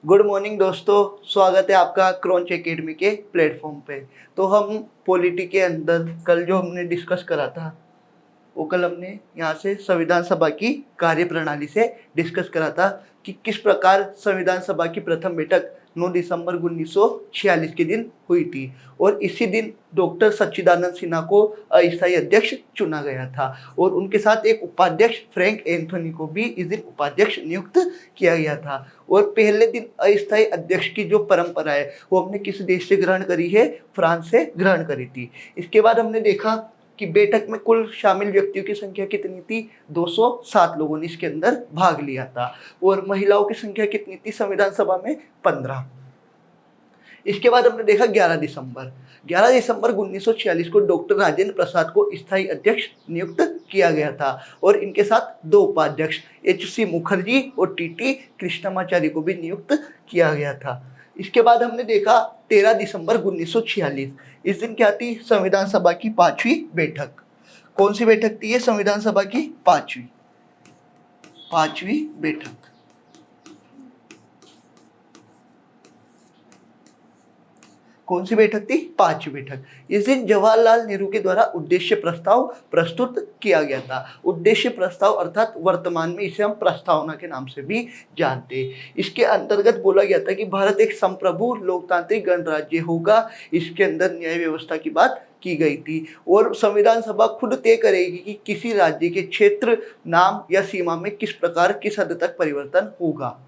Good morning दोस्तों, स्वागत है आपका क्रॉन्च एकेडमी के प्लेटफॉर्म पे। तो हम पॉलिटी के अंदर कल जो हमने डिस्कस करा था वो कल हमने यहाँ से संविधान सभा की कार्यप्रणाली से डिस्कस करा था कि किस प्रकार संविधान सभा की प्रथम बैठक 9 दिसंबर 1946 के दिन हुई थी और इसी दिन डॉक्टर सच्चिदानंद सिन्हा को अस्थायी अध्यक्ष चुना गया था और उनके साथ एक उपाध्यक्ष फ्रैंक एंथोनी को भी इस दिन उपाध्यक्ष नियुक्त किया गया था। और पहले दिन अस्थायी अध्यक्ष की जो परंपरा है वो हमने किस देश से ग्रहण करी है? फ्रांस से ग्रहण करी थी। इसके बाद हमने देखा कि बैठक में कुल शामिल व्यक्तियों की संख्या कितनी थी? 207 लोगों ने इसके अंदर भाग लिया था। और महिलाओं की संख्या कितनी थी संविधान सभा में? 15। इसके बाद हमने देखा 11 दिसंबर 1946 को डॉक्टर राजेंद्र प्रसाद को स्थायी अध्यक्ष नियुक्त किया गया था और इनके साथ 2 उपाध्यक्ष एच.सी. मुखर्जी और टी.टी. कृष्णमाचारी को भी नियुक्त किया गया था। इसके बाद हमने देखा 13 दिसंबर 1946, इस दिन क्या थी? संविधान सभा की 5वीं बैठक। कौन सी बैठक थी ये? संविधान सभा की 5वीं बैठक। कौन सी बैठक थी? 5वीं बैठक। इस दिन जवाहरलाल नेहरू के द्वारा उद्देश्य प्रस्ताव प्रस्तुत किया गया था। उद्देश्य प्रस्ताव अर्थात वर्तमान में इसे हम प्रस्तावना के नाम से भी जानते हैं। इसके अंतर्गत बोला गया था कि भारत एक संप्रभु लोकतांत्रिक गणराज्य होगा। इसके अंदर न्याय व्यवस्था की बात की गई थी और संविधान सभा खुद तय करेगी कि किसी राज्य के क्षेत्र, नाम या सीमा में किस प्रकार किस हद तक परिवर्तन होगा।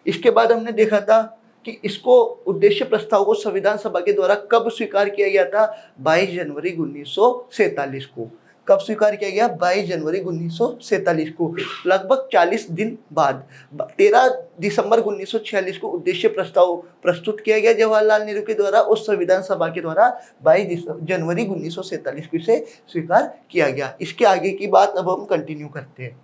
इसके बाद हमने देखा था कि इसको उद्देश्य प्रस्ताव को संविधान सभा के द्वारा कब स्वीकार किया गया था? 22 जनवरी 1947 को। कब स्वीकार किया गया? 22 जनवरी 1947 को। लगभग 40 दिन बाद 13 दिसंबर 1946 को उद्देश्य प्रस्ताव प्रस्तुत किया गया जवाहरलाल नेहरू के द्वारा और संविधान सभा के द्वारा 22 जनवरी 1947 को इसे स्वीकार किया गया। इसके आगे की बात अब हम कंटिन्यू करते हैं।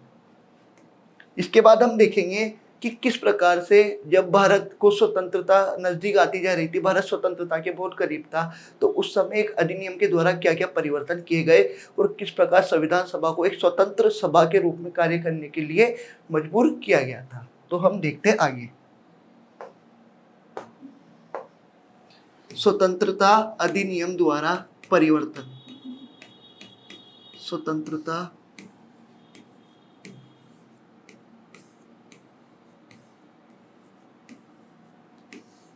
इसके बाद हम देखेंगे कि किस प्रकार से जब भारत को स्वतंत्रता नजदीक आती जा रही थी, भारत स्वतंत्रता के बहुत करीब था, तो उस समय एक अधिनियम के द्वारा क्या क्या परिवर्तन किए गए और किस प्रकार संविधान सभा को एक स्वतंत्र सभा के रूप में कार्य करने के लिए मजबूर किया गया था। तो हम देखते हैं आगे। स्वतंत्रता अधिनियम द्वारा परिवर्तन। स्वतंत्रता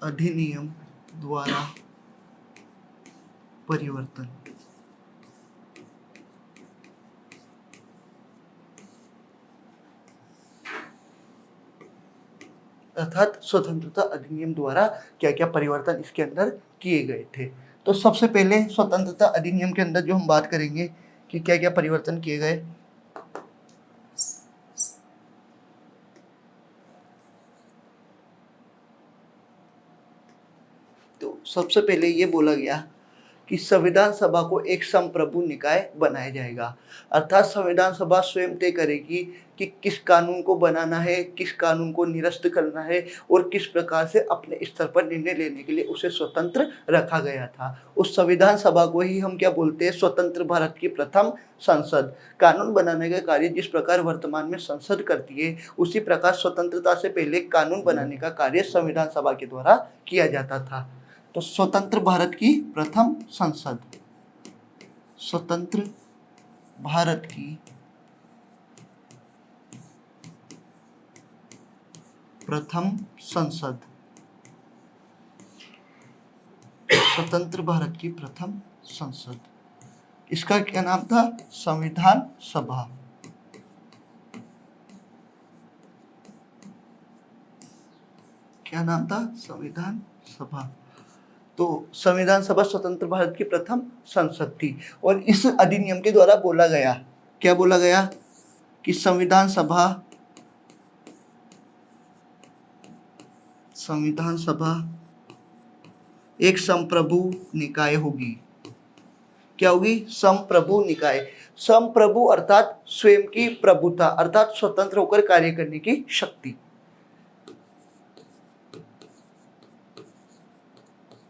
अधिनियम द्वारा परिवर्तन। अर्थात स्वतंत्रता अधिनियम द्वारा क्या क्या परिवर्तन इसके अंदर किए गए थे। तो सबसे पहले स्वतंत्रता अधिनियम के अंदर जो हम बात करेंगे कि क्या क्या परिवर्तन किए गए। तो सबसे पहले ये बोला गया कि संविधान सभा को एक संप्रभु निकाय बनाया जाएगा। अर्थात संविधान सभा स्वयं तय करेगी कि किस कानून को बनाना है, किस कानून को निरस्त करना है और किस प्रकार से अपने स्तर पर निर्णय लेने के लिए उसे स्वतंत्र रखा गया था। उस संविधान सभा को ही हम क्या बोलते हैं? स्वतंत्र भारत की प्रथम संसद। कानून बनाने का कार्य जिस प्रकार वर्तमान में संसद करती है, उसी प्रकार स्वतंत्रता से पहले कानून बनाने का कार्य संविधान सभा के द्वारा किया जाता था। तो स्वतंत्र भारत की प्रथम संसद, स्वतंत्र भारत की प्रथम संसद, स्वतंत्र भारत की प्रथम संसद, इसका क्या नाम था? संविधान सभा। क्या नाम था? संविधान सभा। तो संविधान सभा स्वतंत्र भारत की प्रथम संसद थी और इस अधिनियम के द्वारा बोला गया, क्या बोला गया? कि संविधान सभा एक संप्रभु निकाय होगी। क्या होगी? संप्रभु निकाय। संप्रभु अर्थात स्वयं की प्रभुता, अर्थात स्वतंत्र होकर कार्य करने की शक्ति।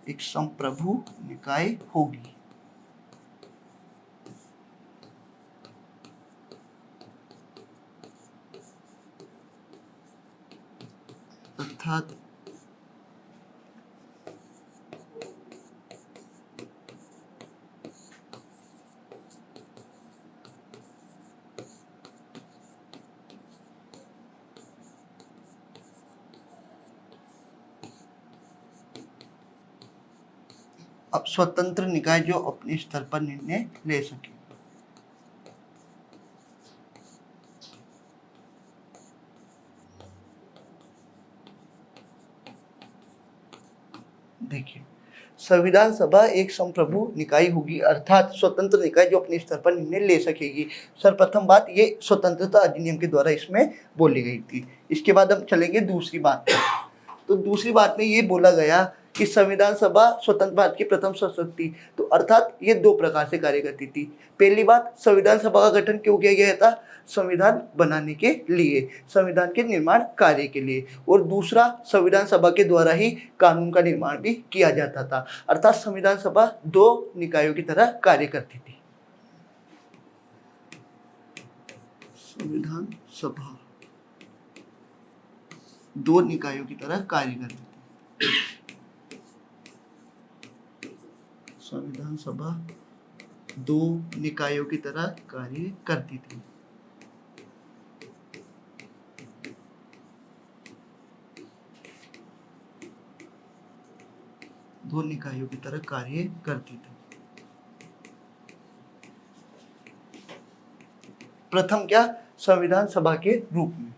एक संप्रभु निकाय होगी। अर्थात अब स्वतंत्र निकाय जो अपने स्तर पर निर्णय ले सके। देखिए, संविधान सभा एक संप्रभु निकाय होगी, अर्थात स्वतंत्र निकाय जो अपने स्तर पर निर्णय ले सकेगी। सर्वप्रथम बात ये स्वतंत्रता अधिनियम के द्वारा इसमें बोली गई थी। इसके बाद हम चलेंगे दूसरी बात पर। तो दूसरी बात में ये बोला गया कि संविधान सभा स्वतंत्र भारत की प्रथम संसद थी, तो अर्थात ये दो प्रकार से कार्य करती थी। पहली बात, संविधान सभा का गठन क्यों किया गया था? संविधान बनाने के लिए, संविधान के निर्माण कार्य के लिए। और दूसरा, संविधान सभा के द्वारा ही कानून का निर्माण भी किया जाता था। अर्थात संविधान सभा दो निकायों की तरह कार्य करती थी। संविधान सभा दो निकायों की तरह कार्य करती थी। संविधान सभा दो निकायों की तरह कार्य करती थी। दो निकायों की तरह कार्य करती थी। प्रथम क्या? संविधान सभा के रूप में।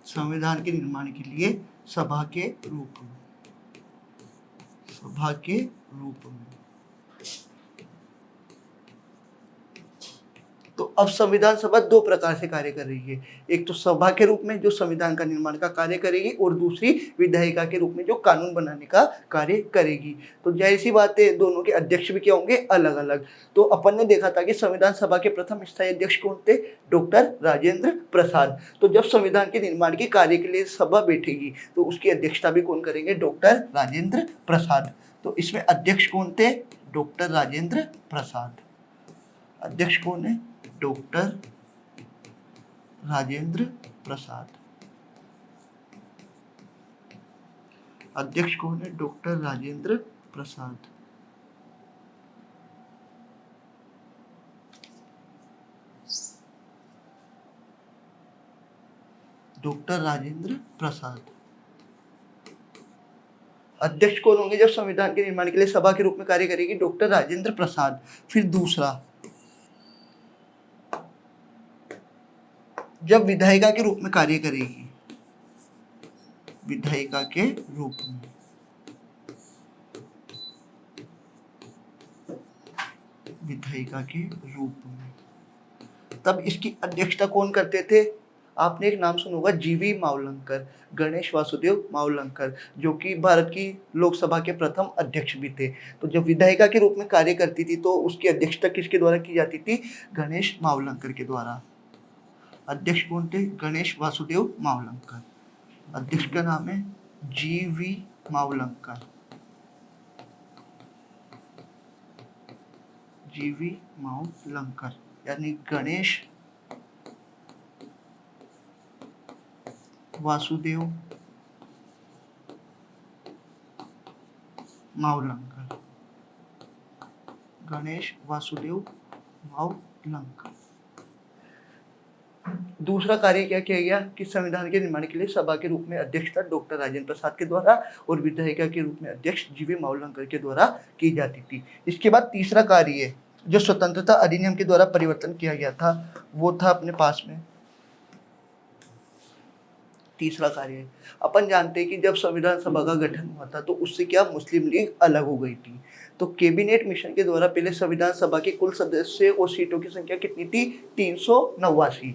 संविधान के निर्माण के लिए सभा के रूप में, सभा के रूप में। तो अब संविधान सभा दो प्रकार से कार्य कर रही है। एक तो सभा के रूप में जो संविधान का निर्माण का कार्य करेगी, और दूसरी विधायिका के रूप में जो कानून बनाने का कार्य करेगी। तो जाहिर सी बात है, दोनों के अध्यक्ष भी क्या होंगे? अलग अलग। तो अपन ने देखा था कि संविधान सभा के प्रथम स्थायी अध्यक्ष कौन थे? डॉक्टर राजेंद्र प्रसाद। तो जब संविधान के निर्माण के कार्य के लिए सभा बैठेगी तो उसकी अध्यक्षता भी कौन करेंगे? डॉक्टर राजेंद्र प्रसाद। तो इसमें अध्यक्ष कौन थे? डॉक्टर राजेंद्र प्रसाद। अध्यक्ष कौन है? डॉक्टर राजेंद्र प्रसाद। अध्यक्ष कौन है? डॉक्टर राजेंद्र प्रसाद। डॉक्टर राजेंद्र प्रसाद। अध्यक्ष कौन होंगे जब संविधान के निर्माण के लिए सभा के रूप में कार्य करेगी? डॉक्टर राजेंद्र प्रसाद। फिर दूसरा, जब विधायिका के रूप में कार्य करेगी, विधायिका के रूप में, विधायिका के रूप में, तब इसकी अध्यक्षता कौन करते थे? आपने एक नाम सुना होगा, जीवी मावलंकर, गणेश वासुदेव मावलंकर, जो कि भारत की लोकसभा के प्रथम अध्यक्ष भी थे। तो जब विधायिका के रूप में कार्य करती थी तो उसकी अध्यक्षता किसके द्वारा की जाती थी? गणेश मावलंकर के द्वारा। अध्यक्ष कौन थे? गणेश वासुदेव मावलंकर। अध्यक्ष का नाम है जीवी मावलंकर। जीवी मावलंकर यानी गणेश वासुदेव मावलंकर। गणेश वासुदेव मावलंकर। दूसरा कार्य क्या किया गया कि संविधान के निर्माण के लिए सभा के रूप में अध्यक्षता डॉक्टर राजेंद्र प्रसाद के द्वारा और विधायिका के रूप में अध्यक्ष जीवी मावलंकर के द्वारा की जाती थी। इसके बाद तीसरा कार्य जो स्वतंत्रता अधिनियम के द्वारा परिवर्तन किया गया था वो था अपने पास में तीसरा कार्य। अपन जानते हैं कि जब संविधान सभा का गठन हुआ था तो उससे क्या मुस्लिम लीग अलग हो गई थी। तो कैबिनेट मिशन के द्वारा पहले संविधान सभा के कुल सदस्य और सीटों की संख्या कितनी थी? 389।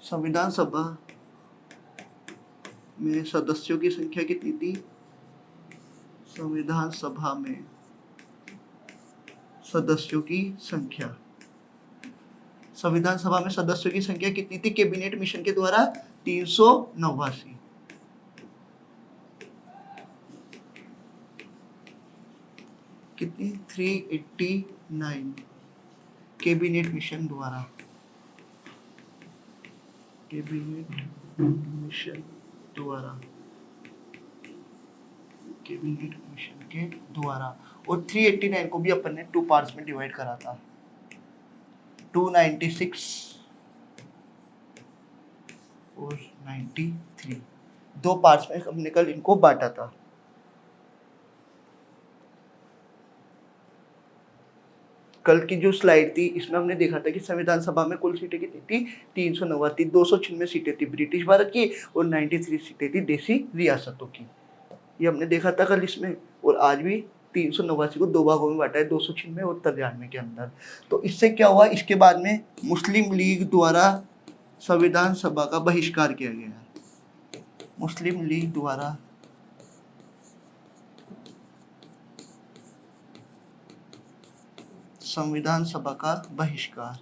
संविधान सभा में सदस्यों की संख्या कितनी थी? संविधान सभा में सदस्यों की संख्या, संविधान सभा में सदस्यों की संख्या कितनी थी कैबिनेट मिशन के द्वारा? 389। कितनी? 389 कैबिनेट मिशन द्वारा। कैबिनेट मिशन द्वारा, कैबिनेट मिशन के द्वारा। और 389 को भी अपन ने 2 पार्ट्स में डिवाइड करा था, 296 और 93, 2 पार्ट्स में हमने कल इनको बांटा था। कल की जो स्लाइड थी इसमें हमने देखा था कि संविधान सभा में कुल सीटें कितनी थी, 389, 296 सीटें थी ब्रिटिश भारत की और 93 सीटें थी देसी रियासतों की। ये हमने देखा था कल इसमें। और आज भी 389 को 2 भागों में बांटा है, 296 और 93 के अंदर। तो इससे क्या हुआ, इसके बाद में मुस्लिम लीग द्वारा संविधान सभा का बहिष्कार किया गया। मुस्लिम लीग द्वारा संविधान सभा का बहिष्कार,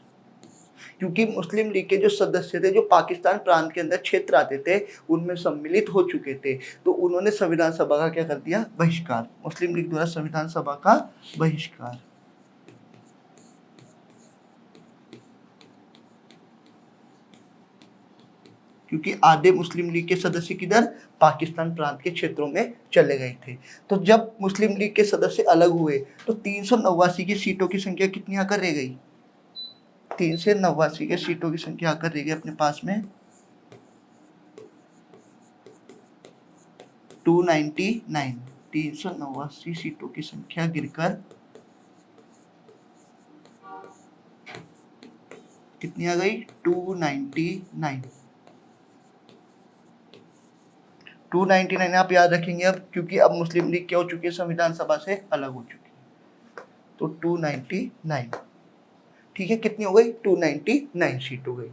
क्योंकि मुस्लिम लीग के जो सदस्य थे जो पाकिस्तान प्रांत के अंदर क्षेत्र आते थे उनमें सम्मिलित हो चुके थे, तो उन्होंने संविधान सभा का क्या कर दिया, बहिष्कार। मुस्लिम लीग द्वारा संविधान सभा का बहिष्कार। क्योंकि आधे मुस्लिम लीग के सदस्य किधर, पाकिस्तान प्रांत के क्षेत्रों में चले गए थे। तो जब मुस्लिम लीग के सदस्य अलग हुए तो 389 की सीटों की संख्या कितनी आकर रह गई, 389 के सीटों की संख्या आकर रह गई अपने पास में 299। 389 सीटों की संख्या गिरकर कितनी आ गई, 299। 299 आप याद रखेंगे अब, क्योंकि अब मुस्लिम लीग क्या हो चुकी है, संविधान सभा से अलग हो चुकी है। तो 299, ठीक है, कितनी हो गई, 299 सीट हो गई।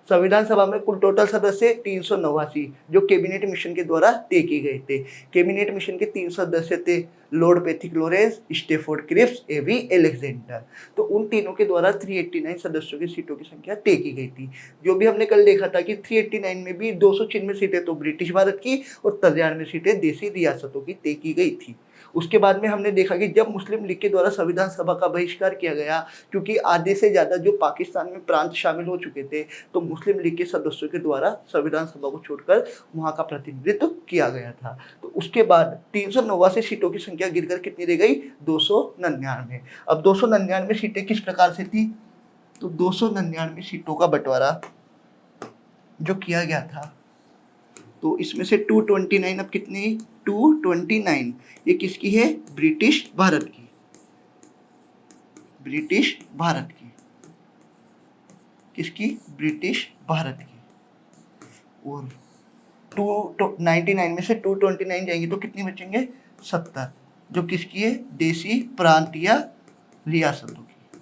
संविधान सभा में कुल टोटल सदस्य 389 जो कैबिनेट मिशन के द्वारा तय किए गए थे। कैबिनेट मिशन के 3 सदस्य थे, Lord Pethick Lawrence, Stafford Cripps, A V Alexander. तो उन तीनों के द्वारा 389 सदस्यों की सीटों की संख्या तय की गई थी। जो भी हमने कल देखा था कि 389 में भी 296 सीटें तो ब्रिटिश भारत की और 93 सीटें देसी रियासतों की तय की गई थी। उसके बाद में हमने देखा कि जब मुस्लिम लीग के द्वारा संविधान सभा का बहिष्कार किया गया, क्योंकि आधे से ज़्यादा जो पाकिस्तान में प्रांत शामिल हो चुके थे, तो मुस्लिम लीग के सदस्यों के द्वारा संविधान सभा को छोड़कर वहाँ का प्रतिनिधित्व किया गया था। तो उसके बाद 389 सीटों की संख्या गिरकर कितनी रह गई, 299। अब 299 सीटें किस प्रकार से थी, तो 299 सीटों का बंटवारा जो किया गया था, तो इसमें से 229 अब कितनी, 229 ये किसकी है, ब्रिटिश भारत की, ब्रिटिश भारत की, किसकी, ब्रिटिश भारत की। और 299 में से 229 जाएंगे तो कितनी बचेंगे, 70, जो किसकी है, देसी प्रांत या रियासतों की,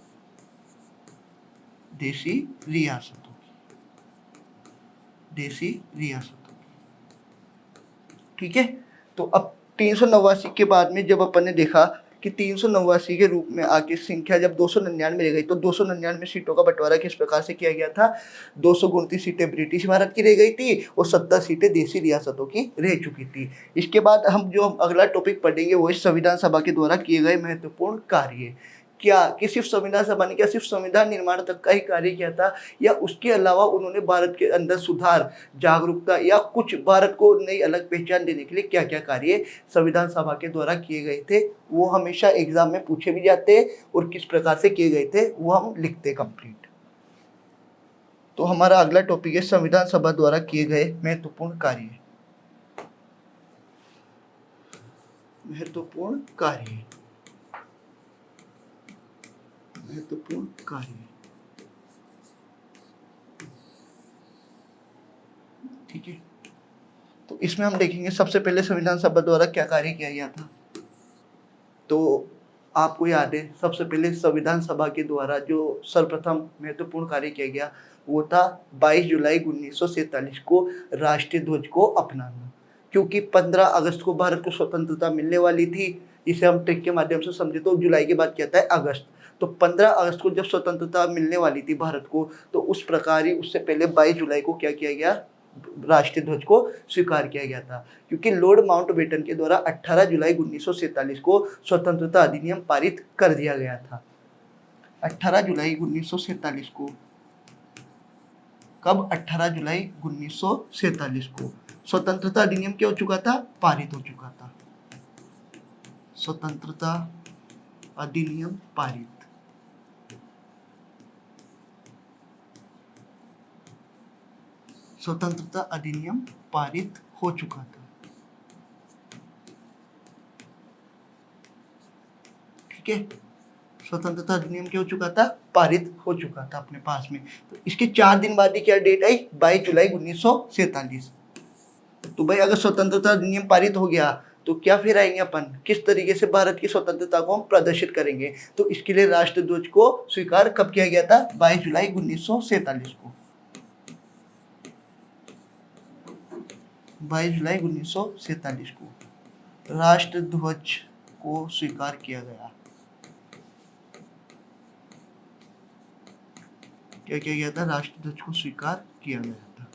देसी रियासतों की, देसी रियासतों। ठीक है, तो अब 389 के बाद में जब अपन ने देखा कि 389 के रूप में आगे संख्या जब 299 रह गई, तो 299 सीटों का बंटवारा किस प्रकार से किया गया था, 229 सीटें ब्रिटिश भारत की रह गई थी और 70 सीटें देसी रियासतों की रह चुकी थी। इसके बाद हम जो अगला टॉपिक पढ़ेंगे वो इस संविधान सभा के द्वारा किए गए महत्वपूर्ण कार्य, क्या कि सिर्फ संविधान सभा ने क्या सिर्फ संविधान निर्माण तक का ही कार्य किया था, या उसके अलावा उन्होंने भारत के अंदर सुधार, जागरूकता या कुछ भारत को नई अलग पहचान देने के लिए क्या क्या कार्य संविधान सभा के द्वारा किए गए थे, वो हमेशा एग्जाम में पूछे भी जाते हैं और किस प्रकार से किए गए थे वो हम लिखते कंप्लीट। तो हमारा अगला टॉपिक है संविधान सभा द्वारा किए गए महत्वपूर्ण कार्य, महत्वपूर्ण कार्य, महत्वपूर्ण कार्य। ठीक है, तो इसमें हम देखेंगे सबसे पहले संविधान सभा द्वारा क्या कार्य किया गया था। तो आपको याद है सबसे पहले संविधान सभा के द्वारा जो सर्वप्रथम महत्वपूर्ण कार्य किया गया वो था 22 जुलाई 1947 को राष्ट्रीय ध्वज को अपनाना, क्योंकि 15 अगस्त को भारत को स्वतंत्रता मिलने वाली थी। इसे हम ट्रिक के माध्यम से समझे तो जुलाई के बाद क्या था है अगस्त, तो 15 अगस्त को जब स्वतंत्रता मिलने वाली थी भारत को, तो उस प्रकार ही उससे पहले 22 जुलाई को क्या किया गया, राष्ट्रीय ध्वज को स्वीकार किया गया था, क्योंकि लॉर्ड माउंटबेटन के द्वारा 18 जुलाई 1947 को स्वतंत्रता अधिनियम पारित कर दिया गया था। 18 जुलाई 1947 को कब? 18 जुलाई 1947 को। स्वतंत्रता अधिनियम क्या हो चुका था? पारित हो चुका था। स्वतंत्रता अधिनियम पारित। स्वतंत्रता अधिनियम पारित हो चुका था। ठीक है, स्वतंत्रता अधिनियम क्या हो चुका था? पारित हो चुका था अपने पास में। तो इसके 4 दिन बाद ही क्या डेट आई? 22 जुलाई 1947। तो भाई अगर स्वतंत्रता अधिनियम पारित हो गया तो क्या फिर आएंगे अपन, किस तरीके से भारत की स्वतंत्रता को हम प्रदर्शित करेंगे? तो इसके लिए राष्ट्रध्वज को स्वीकार कब किया गया था? 22 जुलाई 1947 को। 22 जुलाई 1947 को राष्ट्रध्वज को स्वीकार किया गया। क्या किया गया था? राष्ट्रध्वज को स्वीकार किया गया था।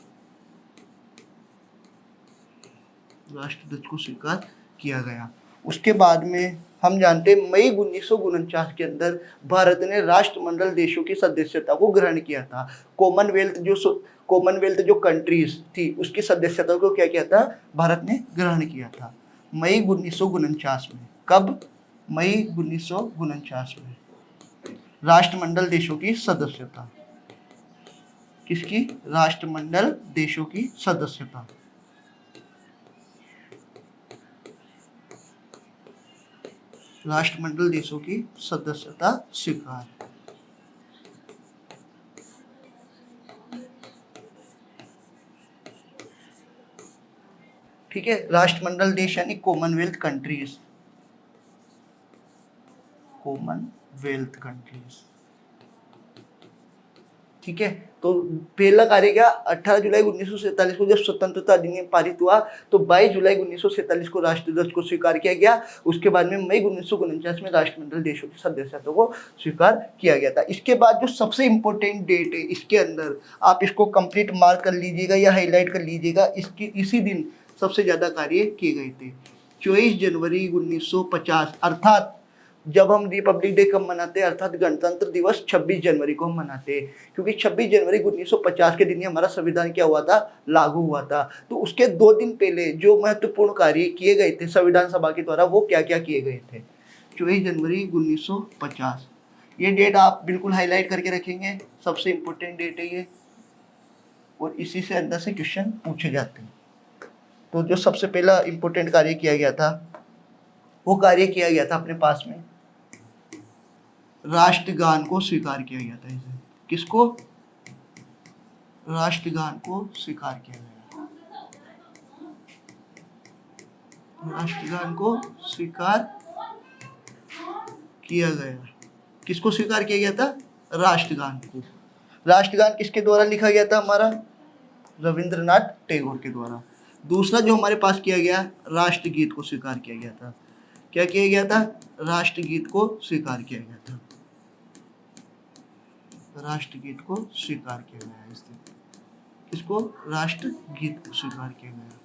राष्ट्रध्वज को स्वीकार किया गया। उसके बाद में हम जानते हैं मई 1949 के अंदर भारत ने राष्ट्रमंडल देशों की सदस्यता को ग्रहण किया था। कॉमनवेल्थ जो कंट्रीज थी उसकी सदस्यता को क्या किया था? भारत ने ग्रहण किया था मई 1949 में। कब? मई 1949 में राष्ट्रमंडल देशों की सदस्यता। किसकी? राष्ट्रमंडल देशों की सदस्यता। राष्ट्रमंडल देशों की सदस्यता स्वीकार। ठीक है, राष्ट्रमंडल देश यानी कॉमनवेल्थ कंट्रीज। Commonwealth countries. ठीक है, तो पहला कार्य क्या? 18 जुलाई 1947 को जब स्वतंत्रता अधिनियम पारित हुआ तो 22 जुलाई 1947 को राष्ट्रध्वज को स्वीकार किया गया। उसके बाद में मई 1949 में राष्ट्रमंडल देशों की सदस्यता को स्वीकार किया गया था। इसके बाद जो सबसे इंपॉर्टेंट डेट है इसके अंदर, आप इसको कंप्लीट मार्क कर लीजिएगा या हाईलाइट कर लीजिएगा, इसी दिन सबसे ज्यादा कार्य किए गए थे। 24 जनवरी 1950, अर्थात जब हम रिपब्लिक डे कब मनाते हैं? अर्थात गणतंत्र दिवस 26 जनवरी को हम मनाते हैं, क्योंकि 26 जनवरी 1950 के दिन ही हमारा संविधान क्या हुआ था? लागू हुआ था। तो उसके 2 दिन पहले जो महत्वपूर्ण कार्य किए गए थे संविधान सभा के द्वारा, वो क्या क्या किए गए थे? 24 जनवरी 1950, ये डेट आप बिल्कुल हाईलाइट करके रखेंगे, सबसे इंपॉर्टेंट डेट है ये, और इसी से अंदर से क्वेश्चन पूछे जाते हैं। तो जो सबसे पहला इंपॉर्टेंट कार्य किया गया था वो कार्य किया गया था अपने पास में, राष्ट्रगान को स्वीकार किया गया था। इसे किसको? राष्ट्रगान को स्वीकार किया गया। राष्ट्रगान को स्वीकार किया गया। किसको स्वीकार किया गया था? राष्ट्रगान को। राष्ट्रगान किसके द्वारा लिखा गया था? हमारा रविंद्रनाथ टैगोर के द्वारा। दूसरा जो हमारे पास किया गया, राष्ट्रगीत को स्वीकार किया गया था। क्या किया गया था? राष्ट्रगीत को स्वीकार किया गया था। राष्ट्रगीत को स्वीकार किया गया। इस दिन इसको राष्ट्रगीत को स्वीकार किया गया।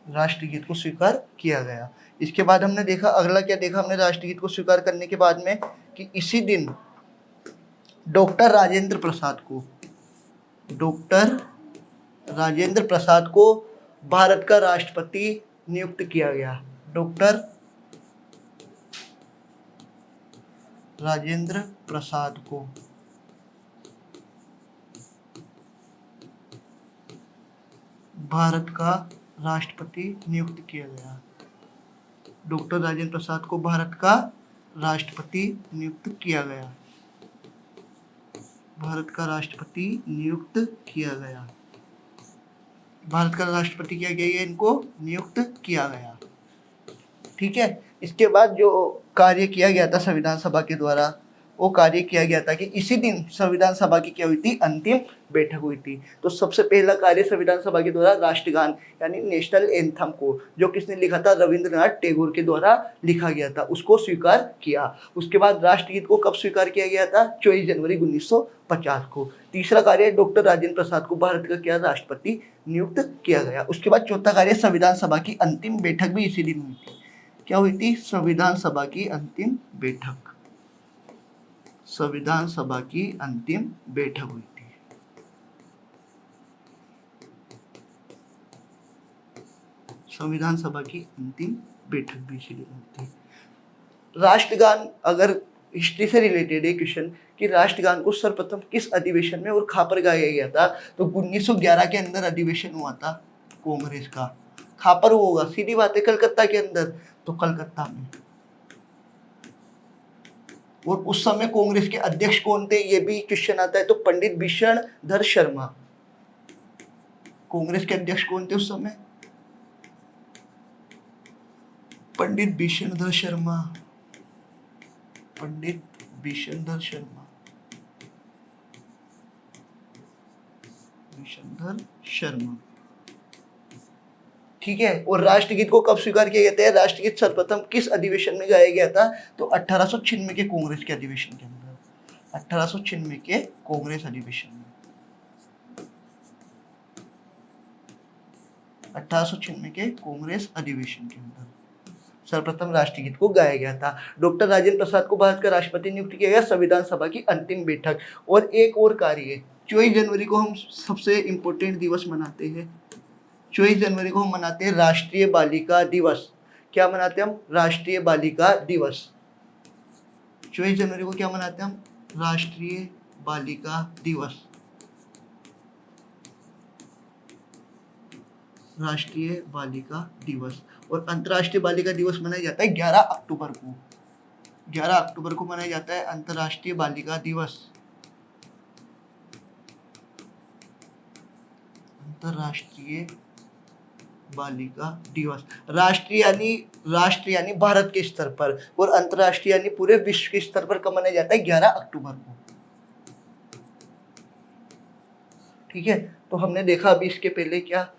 राष्ट्रगीत को स्वीकार किया गया। इसके बाद हमने देखा, अगला क्या देखा हमने राष्ट्रगीत को स्वीकार करने के बाद में, कि इसी दिन डॉक्टर राजेंद्र प्रसाद को भारत का राष्ट्रपति नियुक्त किया गया। डॉक्टर राजेंद्र प्रसाद को भारत का राष्ट्रपति नियुक्त किया गया। डॉक्टर राजेंद्र प्रसाद को भारत का राष्ट्रपति नियुक्त किया गया। भारत का राष्ट्रपति नियुक्त किया गया। भारत का राष्ट्रपति क्या किया गया? इनको नियुक्त किया गया। ठीक है, इसके बाद जो कार्य किया गया था संविधान सभा के द्वारा, वो कार्य किया गया था कि इसी दिन संविधान सभा की क्या हुई थी, अंतिम बैठक हुई थी। तो सबसे पहला कार्य संविधान सभा के द्वारा राष्ट्रगान यानी नेशनल एंथम को, जो किसने लिखा था, रविंद्रनाथ टैगोर के द्वारा लिखा गया था, उसको स्वीकार किया। उसके बाद राष्ट्रगीत को कब स्वीकार किया गया था, 24 जनवरी 1950 को। तीसरा कार्य डॉक्टर राजेंद्र प्रसाद को भारत का क्या राष्ट्रपति नियुक्त किया गया। उसके बाद चौथा कार्य संविधान सभा की अंतिम बैठक भी इसी दिन हुई थी। क्या हुई थी, संविधान सभा की अंतिम बैठक, संविधान सभा की अंतिम बैठक हुई थी। संविधान सभा की अंतिम बैठक भी इसी दिन हुई थी। राष्ट्रगान, अगर हिस्ट्री से रिलेटेड है क्वेश्चन कि राष्ट्रगान को सर्वप्रथम किस अधिवेशन में और कहाँ पर गाया गया था, तो 1911 के अंदर अधिवेशन हुआ था कांग्रेस का। कहाँ पर होगा, सीधी बात है, कलकत्ता के अंदर, तो कलकत्ता में। और उस समय कांग्रेस के अध्यक्ष कौन थे, ये भी क्वेश्चन आता है, तो पंडित विशणधर शर्मा। कांग्रेस के अध्यक्ष कौन थे उस समय, पंडित विशणधर शर्मा, पंडित विशणधर शर्मा, विशणधर शर्मा। ठीक है। और राष्ट्रगीत को कब स्वीकार किया गया था, राष्ट्रगीत सर्वप्रथम किस अधिवेशन में गाया गया था, तो 1896 के कांग्रेस के अधिवेशन के अंदर, 1896 के कांग्रेस अधिवेशन में, 1896 के कांग्रेस अधिवेशन के अंदर सर्वप्रथम राष्ट्रगीत को गाया गया था। डॉक्टर राजेंद्र प्रसाद को भारत का राष्ट्रपति नियुक्त किया गया, संविधान सभा की अंतिम बैठक। और एक और कार्य, 24 जनवरी को हम सबसे इंपॉर्टेंट दिवस मनाते हैं, 24 जनवरी को हम मनाते हैं राष्ट्रीय बालिका दिवस। क्या मनाते हैं हम, राष्ट्रीय बालिका दिवस। 24 जनवरी को क्या मनाते हैं हम, राष्ट्रीय बालिका दिवस, राष्ट्रीय बालिका दिवस। और अंतर्राष्ट्रीय बालिका दिवस मनाया जाता है 11 अक्टूबर को, 11 अक्टूबर को मनाया जाता है अंतर्राष्ट्रीय बालिका दिवस, अंतर्राष्ट्रीय बालिका दिवस। राष्ट्रीय यानी भारत के स्तर पर, और अंतर्राष्ट्रीय यानी पूरे विश्व के स्तर पर कब मनाया जाता है, 11 अक्टूबर को। ठीक है। तो हमने देखा अभी इसके पहले क्या,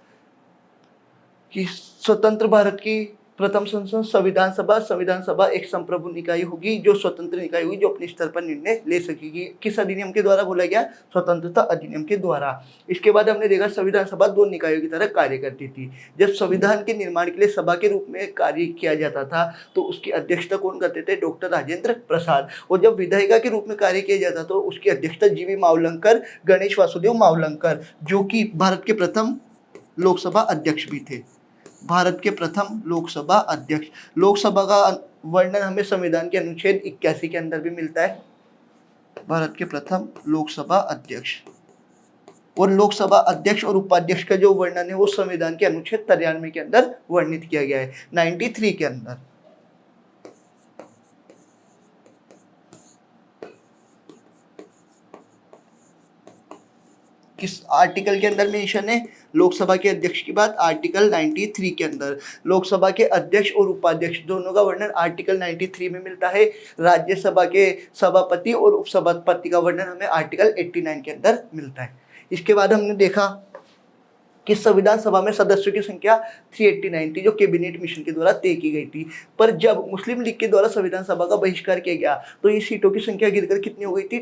कि स्वतंत्र भारत की प्रथम संसद संविधान सभा एक संप्रभु निकाय होगी, जो स्वतंत्र निकाय होगी, जो अपने स्तर पर निर्णय ले सकेगी। किस अधिनियम के द्वारा बोला गया, स्वतंत्रता अधिनियम के द्वारा। इसके बाद हमने देखा संविधान सभा 2 निकायों की तरह कार्य करती थी। जब संविधान के निर्माण के लिए सभा के रूप में कार्य किया जाता था, तो उसकी अध्यक्षता कौन करते थे, डॉक्टर राजेंद्र प्रसाद। और जब विधायिका के रूप में कार्य किया जाता तो उसकी अध्यक्षता जीवी मावलंकर, गणेश वासुदेव मावलंकर, जो कि भारत के प्रथम लोकसभा अध्यक्ष भी थे, भारत के प्रथम लोकसभा अध्यक्ष। लोकसभा का वर्णन हमें संविधान के अनुच्छेद 81 के अंदर भी मिलता है, भारत के प्रथम लोकसभा अध्यक्ष। और लोकसभा अध्यक्ष और उपाध्यक्ष का जो वर्णन है वो संविधान के अनुच्छेद 93 के अंदर वर्णित किया गया है, 93 के अंदर। किस आर्टिकल के अंदर मेंशन है, लोकसभा के अध्यक्ष की बात आर्टिकल 93 के अंदर। लोकसभा के अध्यक्ष और उपाध्यक्ष दोनों का वर्णन आर्टिकल 93 में मिलता है। राज्यसभा के सभापति और उपसभापति का वर्णन हमें आर्टिकल 89 के अंदर मिलता है। इसके बाद हमने देखा कि संविधान सभा में सदस्यों की संख्या 389 थी, जो कैबिनेट मिशन के द्वारा तय की गई थी। पर जब मुस्लिम लीग के द्वारा संविधान सभा का बहिष्कार किया गया तो ये सीटों की संख्या गिरकर कितनी हो गई थी,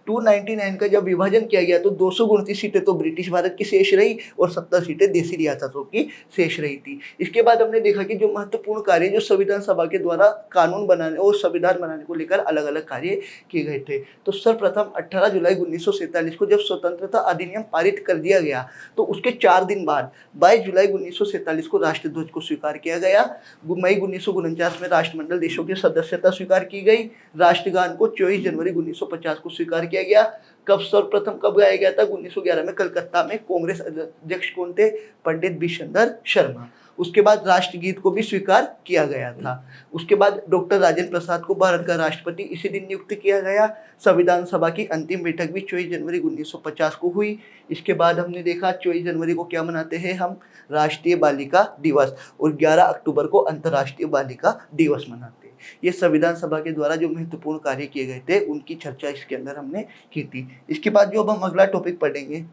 299 का जब विभाजन किया गया तो 229 सीटें तो ब्रिटिश भारत की शेष रही और 70 सीटें देशी रियासतों की शेष रही थी। इसके बाद हमने देखा कि जो महत्वपूर्ण कार्य जो संविधान सभा के द्वारा कानून बनाने और संविधान बनाने को लेकर अलग अलग कार्य किए गए थे। तो सर्वप्रथम 18 जुलाई 1947 को जब स्वतंत्रता अधिनियम पारित कर दिया गया तो उसके 4 दिन बाद 22 जुलाई 1947 को राष्ट्रध्वज को स्वीकार किया गया। मई 1949 में राष्ट्रमंडल देशों की सदस्यता स्वीकार की गई। राष्ट्रगान को 24 जनवरी 1950 को स्वीकार किया गया। कब सर्वप्रथम कब गाया गया था, 1911 में कलकत्ता में। कांग्रेस अध्यक्ष कौन थे, पंडित विशणधर शर्मा। उसके बाद राष्ट्रगीत को भी स्वीकार किया गया था। उसके बाद डॉक्टर राजेंद्र प्रसाद को भारत का राष्ट्रपति इसी दिन नियुक्त किया गया। संविधान सभा की अंतिम बैठक भी 24 जनवरी 1950 को हुई। इसके बाद हमने देखा 24 जनवरी को क्या मनाते हैं हम, राष्ट्रीय बालिका दिवस, और 11 अक्टूबर को अंतर्राष्ट्रीय बालिका दिवस मनाते हैं। ये संविधान सभा के द्वारा जो महत्वपूर्ण कार्य किए गए थे उनकी चर्चा इसके अंदर हमने की थी। इसके बाद जो अब हम अगला टॉपिक पढ़ेंगे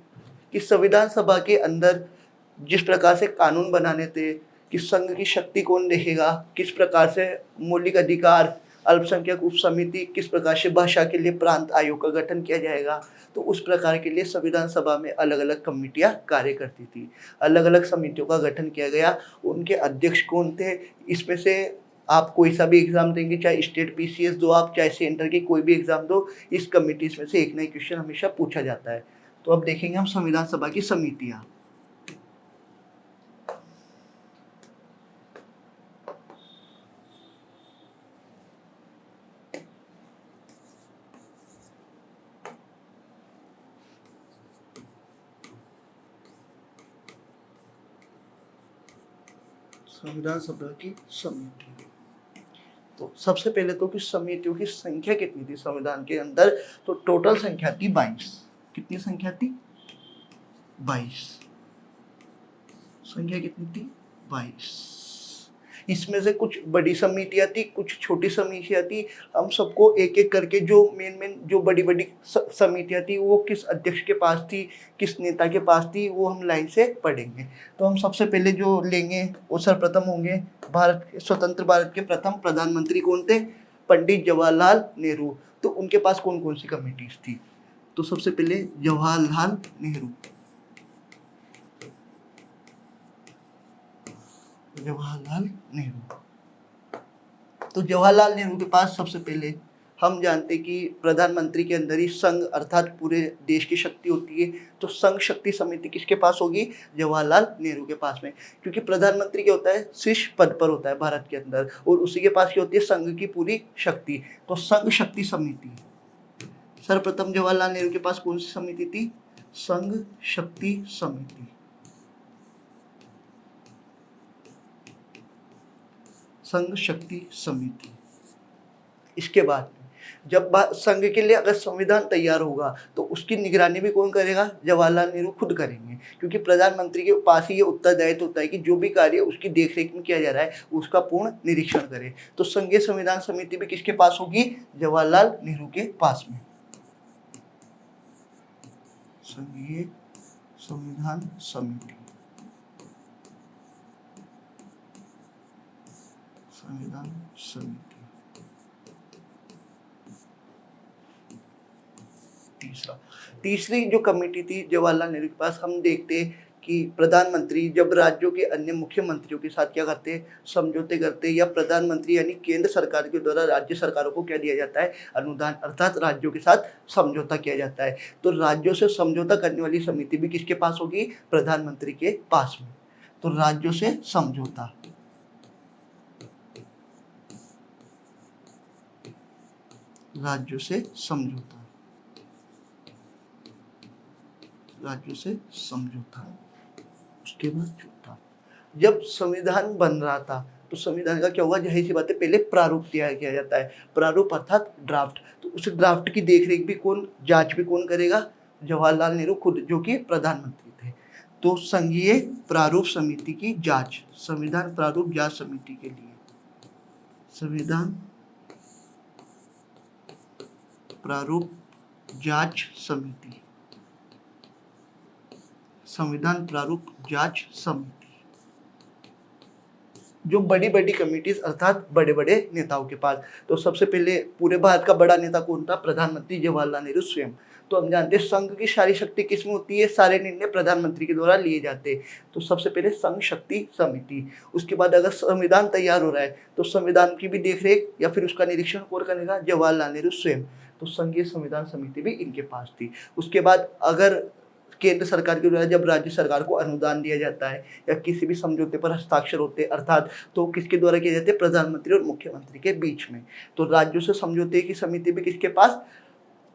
कि संविधान सभा के अंदर जिस प्रकार से कानून बनाने थे कि संघ की शक्ति कौन देखेगा, किस प्रकार से मौलिक अधिकार, अल्पसंख्यक उप समिति, किस प्रकार से भाषा के लिए प्रांत आयोग का गठन किया जाएगा, तो उस प्रकार के लिए संविधान सभा में अलग अलग कमेटियां कार्य करती थी, अलग अलग समितियों का गठन किया गया। उनके अध्यक्ष कौन थे, इसमें से आप कोई सा भी एग्जाम देंगे, चाहे स्टेट पीसीएस दो आप, चाहे सेंटर की कोई भी एग्जाम दो, इस कमिटीज में से एक नई क्वेश्चन हमेशा पूछा जाता है। तो अब देखेंगे हम संविधान सभा की समितियां। संविधान सभा की समिति, तो सबसे पहले तो कि समितियों की संख्या कितनी थी संविधान के अंदर, तो टोटल संख्या थी 22। कितनी संख्या थी? 22। संख्या कितनी थी? 22। इसमें से कुछ बड़ी समितियां थी, कुछ छोटी समितियां थी। हम सबको एक एक करके जो मेन जो बड़ी बड़ी समितियां थी वो किस अध्यक्ष के पास थी, किस नेता के पास थी, वो हम लाइन से पढ़ेंगे। तो हम सबसे पहले जो लेंगे वो सर्वप्रथम होंगे स्वतंत्र भारत के प्रथम प्रधानमंत्री कौन थे? पंडित जवाहरलाल नेहरू। तो उनके पास कौन कौन सी कमिटीज थी? तो सबसे पहले जवाहरलाल नेहरू, जवाहरलाल नेहरू। तो जवाहरलाल नेहरू के पास सबसे पहले हम जानते कि प्रधानमंत्री के अंदर ही संघ अर्थात पूरे देश की शक्ति होती है। तो संघ शक्ति समिति किसके पास होगी? जवाहरलाल नेहरू के पास में, क्योंकि प्रधानमंत्री क्या होता है? शीर्ष पद पर होता है भारत के अंदर, और उसी के पास क्या होती है? संघ की पूरी शक्ति। तो संघ शक्ति समिति, सर्वप्रथम जवाहरलाल नेहरू के पास कौन सी समिति थी? संघ शक्ति समिति। संघ शक्ति समिति। इसके बाद जब संघ के लिए अगर संविधान तैयार होगा तो उसकी निगरानी भी कौन करेगा? जवाहरलाल नेहरू खुद करेंगे, क्योंकि प्रधानमंत्री के पास ही ये उत्तरदायित्व होता है कि जो भी कार्य उसकी देखरेख में किया जा रहा है उसका पूर्ण निरीक्षण करे। तो संघीय संविधान समिति भी किसके पास होगी? जवाहरलाल नेहरू के पास में। संघीय संविधान समिति, संविधान समिति। तीसरी जो कमेटी थी जवाहरलाल नेहरू के पास, हम देखते कि प्रधानमंत्री जब राज्यों के अन्य मुख्यमंत्रियों के साथ क्या करते? समझौते करते, या प्रधानमंत्री यानी केंद्र सरकार के द्वारा राज्य सरकारों को क्या दिया जाता है? अनुदान, अर्थात राज्यों के साथ समझौता किया जाता है। तो राज्यों से समझौता करने वाली समिति भी किसके पास होगी? प्रधानमंत्री के पास में। तो राज्यों से समझौता, राज्यों से समझौता, राज्यों से समझौता। उसके बाद चौथा, जब संविधान बन रहा था तो संविधान का क्या होगा? जाहिर सी बात है, पहले प्रारूप तैयार किया जाता है। प्रारूप अर्थात ड्राफ्ट। तो उस ड्राफ्ट की देखरेख भी कौन, जांच भी कौन करेगा? जवाहरलाल नेहरू खुद, जो कि प्रधानमंत्री थे। तो संघीय प्रारूप समिति की जांच, संविधान प्रारूप जांच समिति के लिए, संविधान प्रारूप जांच समिति, संविधान प्रारूप जांच समिति। जो बड़ी बड़ी कमिटीज अर्थात बड़े बड़े नेताओं के पास। तो सबसे पहले पूरे भारत का बड़ा नेता कौन था? प्रधानमंत्री जवाहरलाल नेहरू स्वयं। तो हम जानते हैं संघ की सारी शक्ति किसमें होती है? सारे निर्णय प्रधानमंत्री के द्वारा लिए जाते हैं। तो सबसे पहले संघ शक्ति समिति। उसके बाद अगर संविधान तैयार हो रहा है तो संविधान की भी देखरेख या फिर उसका निरीक्षण कौन करेगा? जवाहरलाल नेहरू स्वयं। तो संघीय संविधान समिति भी इनके पास थी। उसके बाद अगर केंद्र सरकार के द्वारा जब राज्य सरकार को अनुदान दिया जाता है या किसी भी समझौते पर हस्ताक्षर होते हैं अर्थात, तो किसके द्वारा किए जाते हैं? प्रधानमंत्री और मुख्यमंत्री के बीच में। तो राज्यों से समझौते की समिति भी किसके पास?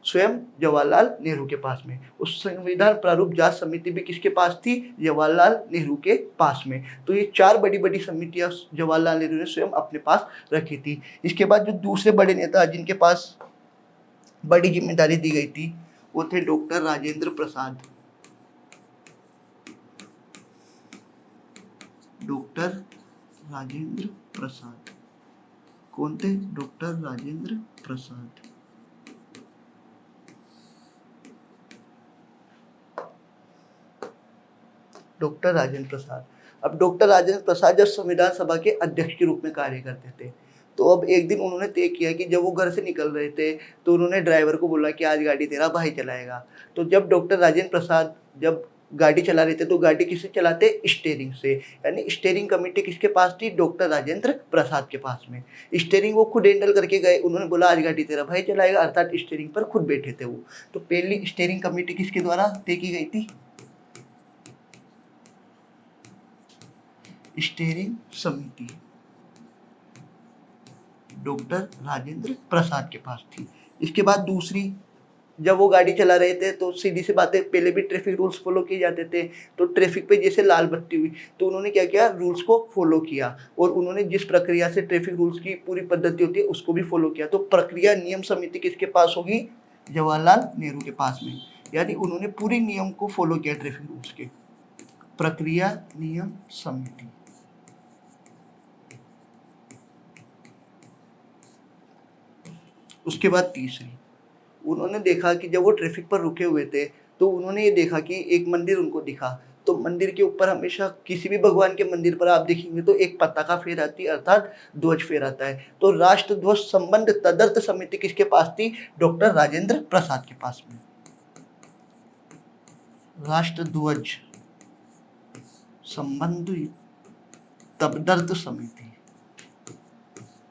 स्वयं जवाहरलाल नेहरू के पास में। उस संविधान प्रारूप जांच समिति भी किसके पास थी? जवाहरलाल नेहरू के पास में। तो ये चार बड़ी बड़ी समितियां जवाहरलाल नेहरू ने स्वयं अपने पास रखी थी। इसके बाद जो दूसरे बड़े नेता जिनके पास बड़ी जिम्मेदारी दी गई थी वो थे डॉक्टर राजेंद्र प्रसाद। डॉक्टर राजेंद्र प्रसाद कौन थे? डॉक्टर राजेंद्र प्रसाद। डॉक्टर राजेंद्र प्रसाद। अब डॉक्टर राजेंद्र प्रसाद जब संविधान सभा के अध्यक्ष के रूप में कार्य करते थे, तो अब एक दिन उन्होंने तय किया कि जब वो घर से निकल रहे थे तो उन्होंने ड्राइवर को बोला कि आज गाड़ी तेरा भाई चलाएगा। तो जब डॉक्टर राजेंद्र प्रसाद जब गाड़ी चला रहे थे तो गाड़ी किससे चलाते? स्टीयरिंग से। यानी स्टीयरिंग कमेटी किसके पास थी? डॉक्टर राजेंद्र प्रसाद के पास में। स्टीयरिंग वो खुद हैंडल करके गए, उन्होंने बोला आज गाड़ी तेरा भाई चलाएगा, अर्थात स्टीयरिंग पर खुद बैठे थे वो। तो पहली स्टीयरिंग कमेटी किसके द्वारा तय की गई थी? स्टीयरिंग समिति डॉक्टर राजेंद्र प्रसाद के पास थी। इसके बाद दूसरी, जब वो गाड़ी चला रहे थे तो सीधी सी बातें, पहले भी ट्रैफिक रूल्स फॉलो किए जाते थे। तो ट्रैफिक पे जैसे लाल बत्ती हुई तो उन्होंने क्या किया? रूल्स को फॉलो किया, और उन्होंने जिस प्रक्रिया से ट्रैफिक रूल्स की पूरी पद्धति होती है उसको भी फॉलो किया। तो प्रक्रिया नियम समिति किसके पास होगी? जवाहरलाल नेहरू के पास में। यानी उन्होंने पूरे नियम को फॉलो किया ट्रैफिक रूल्स के। प्रक्रिया नियम समिति। उसके बाद तीसरी, उन्होंने देखा कि जब वो ट्रैफिक पर रुके हुए थे तो उन्होंने ये देखा कि एक मंदिर उनको दिखा। तो मंदिर के ऊपर हमेशा किसी भी भगवान के मंदिर पर आप देखेंगे तो एक पताका फहराती है, अर्थात ध्वज फहराता है। तो राष्ट्र ध्वज संबंध तदर्थ समिति किसके पास थी? डॉक्टर राजेंद्र प्रसाद के पास में। राष्ट्र ध्वज संबंध तदर्थ समिति,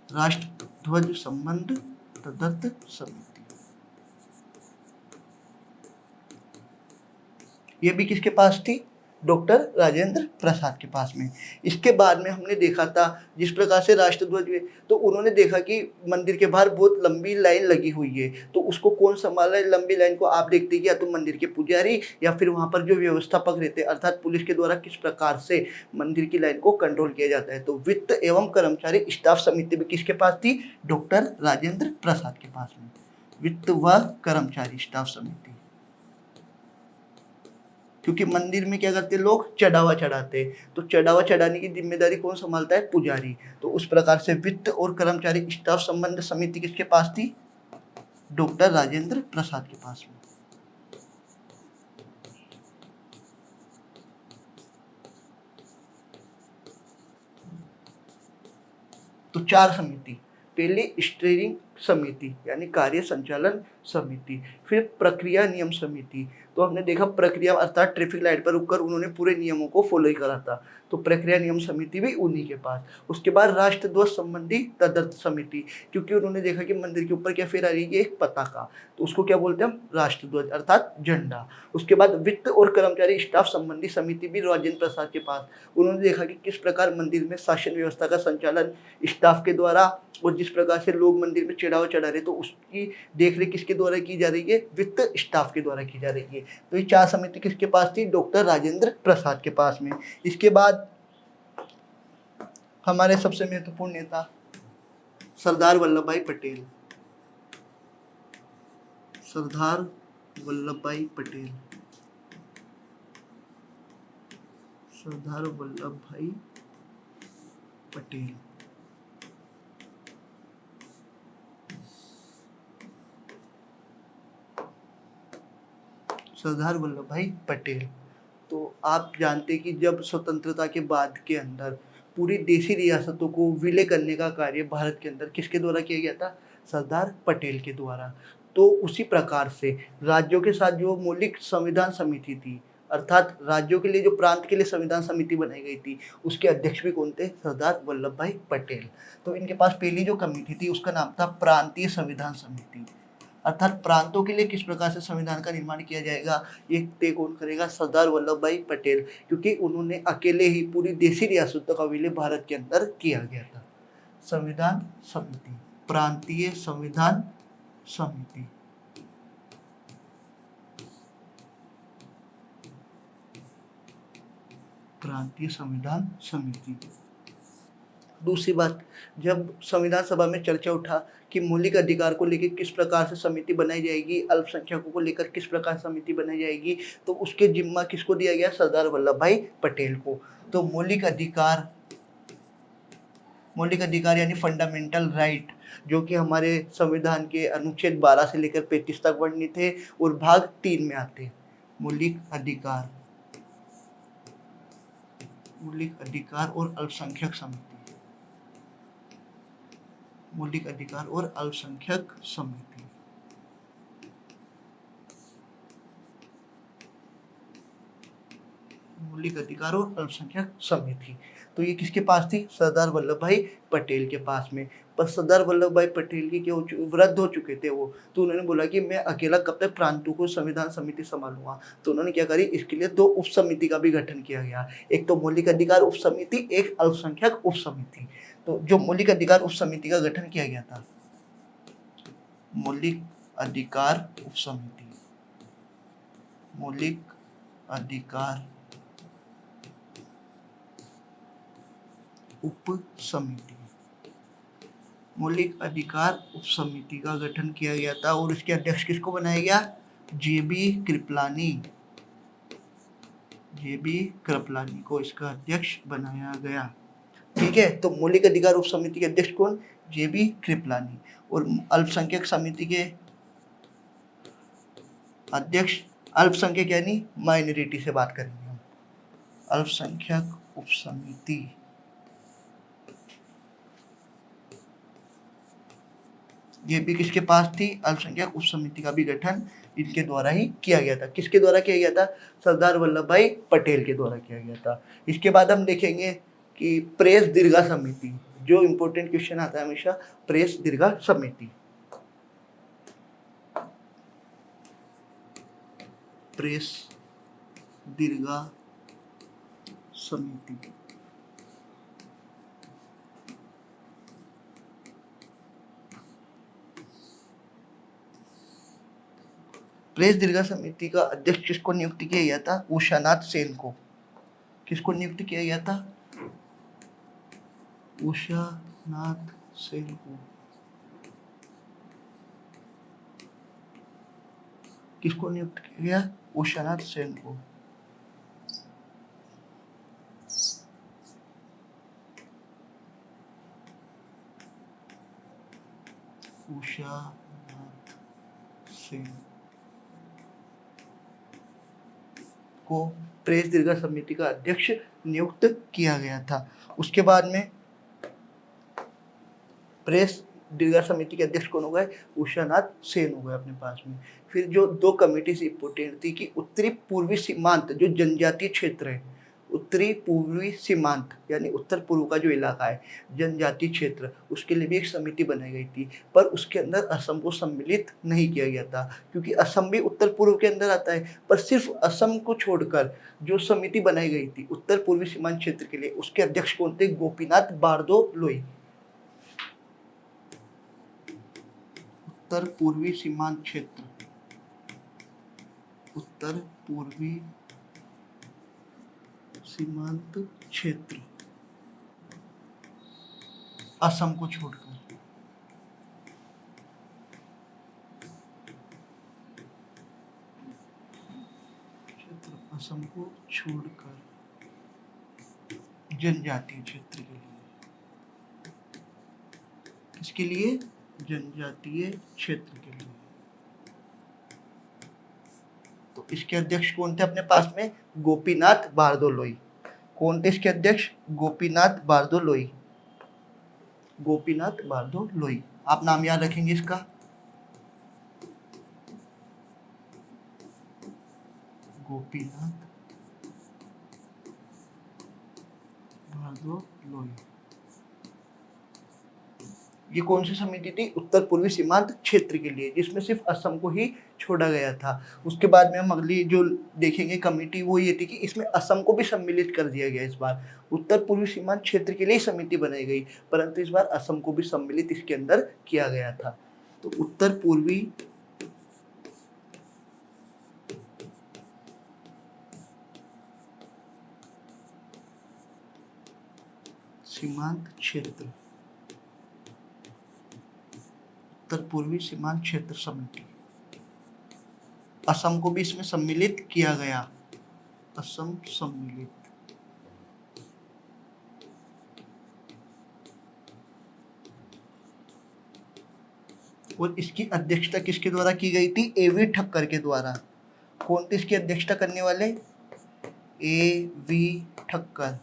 राष्ट्र ध्वज संबंध तदर्थ समिति, ये भी किसके पास थी? डॉक्टर राजेंद्र प्रसाद के पास में। इसके बाद में हमने देखा था जिस प्रकार से राष्ट्रध्वज हुए तो उन्होंने देखा कि मंदिर के बाहर बहुत लंबी लाइन लगी हुई है, तो उसको कौन संभाला है? लंबी लाइन को आप देखते हैं कि या तो मंदिर के पुजारी या फिर वहाँ पर जो व्यवस्थापक रहते हैं, अर्थात पुलिस के द्वारा किस प्रकार से मंदिर की लाइन को कंट्रोल किया जाता है। तो वित्त एवं कर्मचारी स्टाफ समिति भी किसके पास थी? डॉक्टर राजेंद्र प्रसाद के पास में। वित्त व कर्मचारी स्टाफ समिति, क्योंकि मंदिर में क्या करते लोग? चढ़ावा चढ़ाते, तो चढ़ावा चढ़ाने की जिम्मेदारी कौन संभालता है? पुजारी। तो उस प्रकार से वित्त और कर्मचारी स्टाफ संबंध समिति किसके पास थी? डॉक्टर राजेंद्र प्रसाद के पास में। तो चार समिति, पहले स्टीयरिंग समिति यानी कार्य संचालन समिति, फिर प्रक्रिया नियम समिति। तो हमने देखा प्रक्रिया अर्थात ट्रैफिक लाइट पर रुककर उन्होंने पूरे नियमों को फॉलो ही करा था, तो प्रक्रिया नियम समिति भी उन्हीं के पास। उसके बाद राष्ट्रध्वज संबंधी तदर्थ समिति, क्योंकि उन्होंने देखा कि मंदिर के ऊपर क्या फहरा रही है? एक पताका, तो उसको क्या बोलते हैं हम? राष्ट्रध्वज अर्थात झंडा। उसके बाद वित्त और कर्मचारी स्टाफ संबंधी समिति भी राजेंद्र प्रसाद के पास। उन्होंने देखा कि किस प्रकार मंदिर में शासन व्यवस्था का संचालन स्टाफ के द्वारा, और जिस प्रकार से लोग मंदिर में चढ़ावा चढ़ा रहे तो उसकी देखरेख किसके द्वारा की जा रही है? वित्त स्टाफ के द्वारा की जा रही है। तो ये चार समिति किसके पास थी? डॉक्टर राजेंद्र प्रसाद के पास में। इसके बाद हमारे सबसे महत्वपूर्ण नेता सरदार वल्लभ भाई पटेल। सरदार वल्लभ भाई पटेल, सरदार वल्लभ भाई पटेल। सरदार वल्लभ भाई पटेल, तो आप जानते हैं कि जब स्वतंत्रता के बाद के अंदर पूरी देशी रियासतों को विलय करने का कार्य भारत के अंदर किसके द्वारा किया गया था? सरदार पटेल के द्वारा। तो उसी प्रकार से राज्यों के साथ जो मौलिक संविधान समिति थी, अर्थात राज्यों के लिए जो प्रांत के लिए संविधान समिति बनाई गई थी, उसके अध्यक्ष भी कौन थे? सरदार वल्लभ भाई पटेल। तो इनके पास पहली जो कमेटी थी उसका नाम था प्रांतीय संविधान समिति, अर्थात प्रांतों के लिए किस प्रकार से संविधान का निर्माण किया जाएगा, ये तय कौन करेगा? सरदार वल्लभ भाई पटेल, क्योंकि उन्होंने अकेले ही पूरी देशी रियासतों का विलय भारत के अंदर किया गया था। संविधान समिति, प्रांतीय संविधान समिति। प्रांतीय संविधान समिति। दूसरी बात, जब संविधान सभा में चर्चा उठा कि मौलिक अधिकार को लेकर किस प्रकार से समिति बनाई जाएगी, अल्पसंख्यकों को लेकर किस प्रकार समिति बनाई जाएगी, तो उसके जिम्मा किसको दिया गया? सरदार वल्लभ भाई पटेल को। तो मौलिक मौलिक अधिकार यानी फंडामेंटल राइट, जो कि हमारे संविधान के अनुच्छेद 12 से लेकर 35 तक वर्णित है और भाग 3 में आते हैं। मौलिक अधिकार, मौलिक अधिकार और अल्पसंख्यक समिति, मौलिक अधिकार और अल्पसंख्यक समिति। मौलिक अधिकार और अल्पसंख्यक समिति, तो ये किसके पास थी? सरदार वल्लभ भाई पटेल के पास में। पर सरदार वल्लभ भाई पटेल की वृद्ध हो चुके थे वो, तो उन्होंने बोला कि मैं अकेला कब तक प्रांतों को संविधान समिति संभालूंगा। तो उन्होंने क्या करी, इसके लिए 2 उप समिति का भी गठन किया गया, एक तो मौलिक अधिकार उप समिति, एक अल्पसंख्यक उप समिति। तो जो मौलिक अधिकार उप समिति का गठन किया गया था, मौलिक अधिकार उप समिति, मौलिक अधिकार उप समिति, मौलिक अधिकार उप समिति का गठन किया गया था और इसके अध्यक्ष किसको बनाया गया? जेबी कृपलानी, जेबी कृपलानी को इसका अध्यक्ष बनाया गया। ठीक है, तो मौलिक अधिकार उप समिति के अध्यक्ष कौन? जेबी कृपलानी। और अल्पसंख्यक समिति के अध्यक्ष, अल्पसंख्यक यानी माइनॉरिटी से बात करेंगे हम, अल्पसंख्यक उप समिति, ये भी किसके पास थी? अल्पसंख्यक उप समिति का भी गठन इनके द्वारा ही किया गया था। किसके द्वारा किया गया था? सरदार वल्लभ भाई पटेल के द्वारा किया गया था। इसके बाद हम देखेंगे कि प्रेस दीर्घा समिति, जो इंपॉर्टेंट क्वेश्चन आता है हमेशा, प्रेस दीर्घा समिति, प्रेस दीर्घा समिति। प्रेस दीर्घा समिति का अध्यक्ष किसको नियुक्त किया गया था? उषानाथ सेन को। किसको नियुक्त किया गया था? उषानाथ सेन को। किसको नियुक्त किया गया? उषानाथ सेन को। उषानाथ सेन को प्रेस दीर्घा समिति का अध्यक्ष नियुक्त किया गया था। उसके बाद में प्रेस दीर्घा समिति के अध्यक्ष कौन हो गए? उषानाथ सेन हो गए अपने पास में। फिर जो 2 कमेटी इंपोर्टेंट थी कि उत्तरी पूर्वी सीमांत, जो जनजातीय क्षेत्र है, उत्तरी पूर्वी सीमांत यानी उत्तर पूर्व का जो इलाका है, जनजातीय क्षेत्र, उसके लिए भी एक समिति बनाई गई थी। पर उसके अंदर असम को सम्मिलित नहीं किया गया था, क्योंकि असम भी उत्तर पूर्व के अंदर आता है। पर सिर्फ असम को छोड़कर जो समिति बनाई गई थी उत्तर पूर्वी सीमांत क्षेत्र के लिए, उसके अध्यक्ष कौन थे? गोपीनाथ बारदोलोई। उत्तर पूर्वी सीमांत क्षेत्र, उत्तर पूर्वी सीमांत क्षेत्र, असम को छोड़कर, क्षेत्र असम को छोड़कर जनजातीय क्षेत्र के लिए। किसके लिए? जनजातीय क्षेत्र के लिए। तो इसके अध्यक्ष कौन थे अपने पास में? गोपीनाथ बारदोलोई। कौन थे इसके अध्यक्ष? गोपीनाथ बारदोलोई। गोपीनाथ बारदोलोई, आप नाम याद रखेंगे इसका। गोपीनाथ बारदोलोई। ये कौन सी समिति थी? उत्तर पूर्वी सीमांत क्षेत्र के लिए, जिसमें सिर्फ असम को ही छोड़ा गया था। उसके बाद में हम अगली जो देखेंगे कमेटी, वो ये थी कि इसमें असम को भी सम्मिलित कर दिया गया। इस बार उत्तर पूर्वी सीमांत क्षेत्र के लिए समिति बनाई गई, परंतु इस बार असम को भी सम्मिलित इसके अंदर किया गया था। तो उत्तर पूर्वी सीमांत क्षेत्र, उत्तर पूर्वी सीमांत क्षेत्र समिति, असम को भी इसमें सम्मिलित किया गया। असम सम्मिलित। और इसकी अध्यक्षता किसके द्वारा की गई थी? एवी ठक्कर के द्वारा। कौन थे इसकी अध्यक्षता करने वाले? एवी ठक्कर।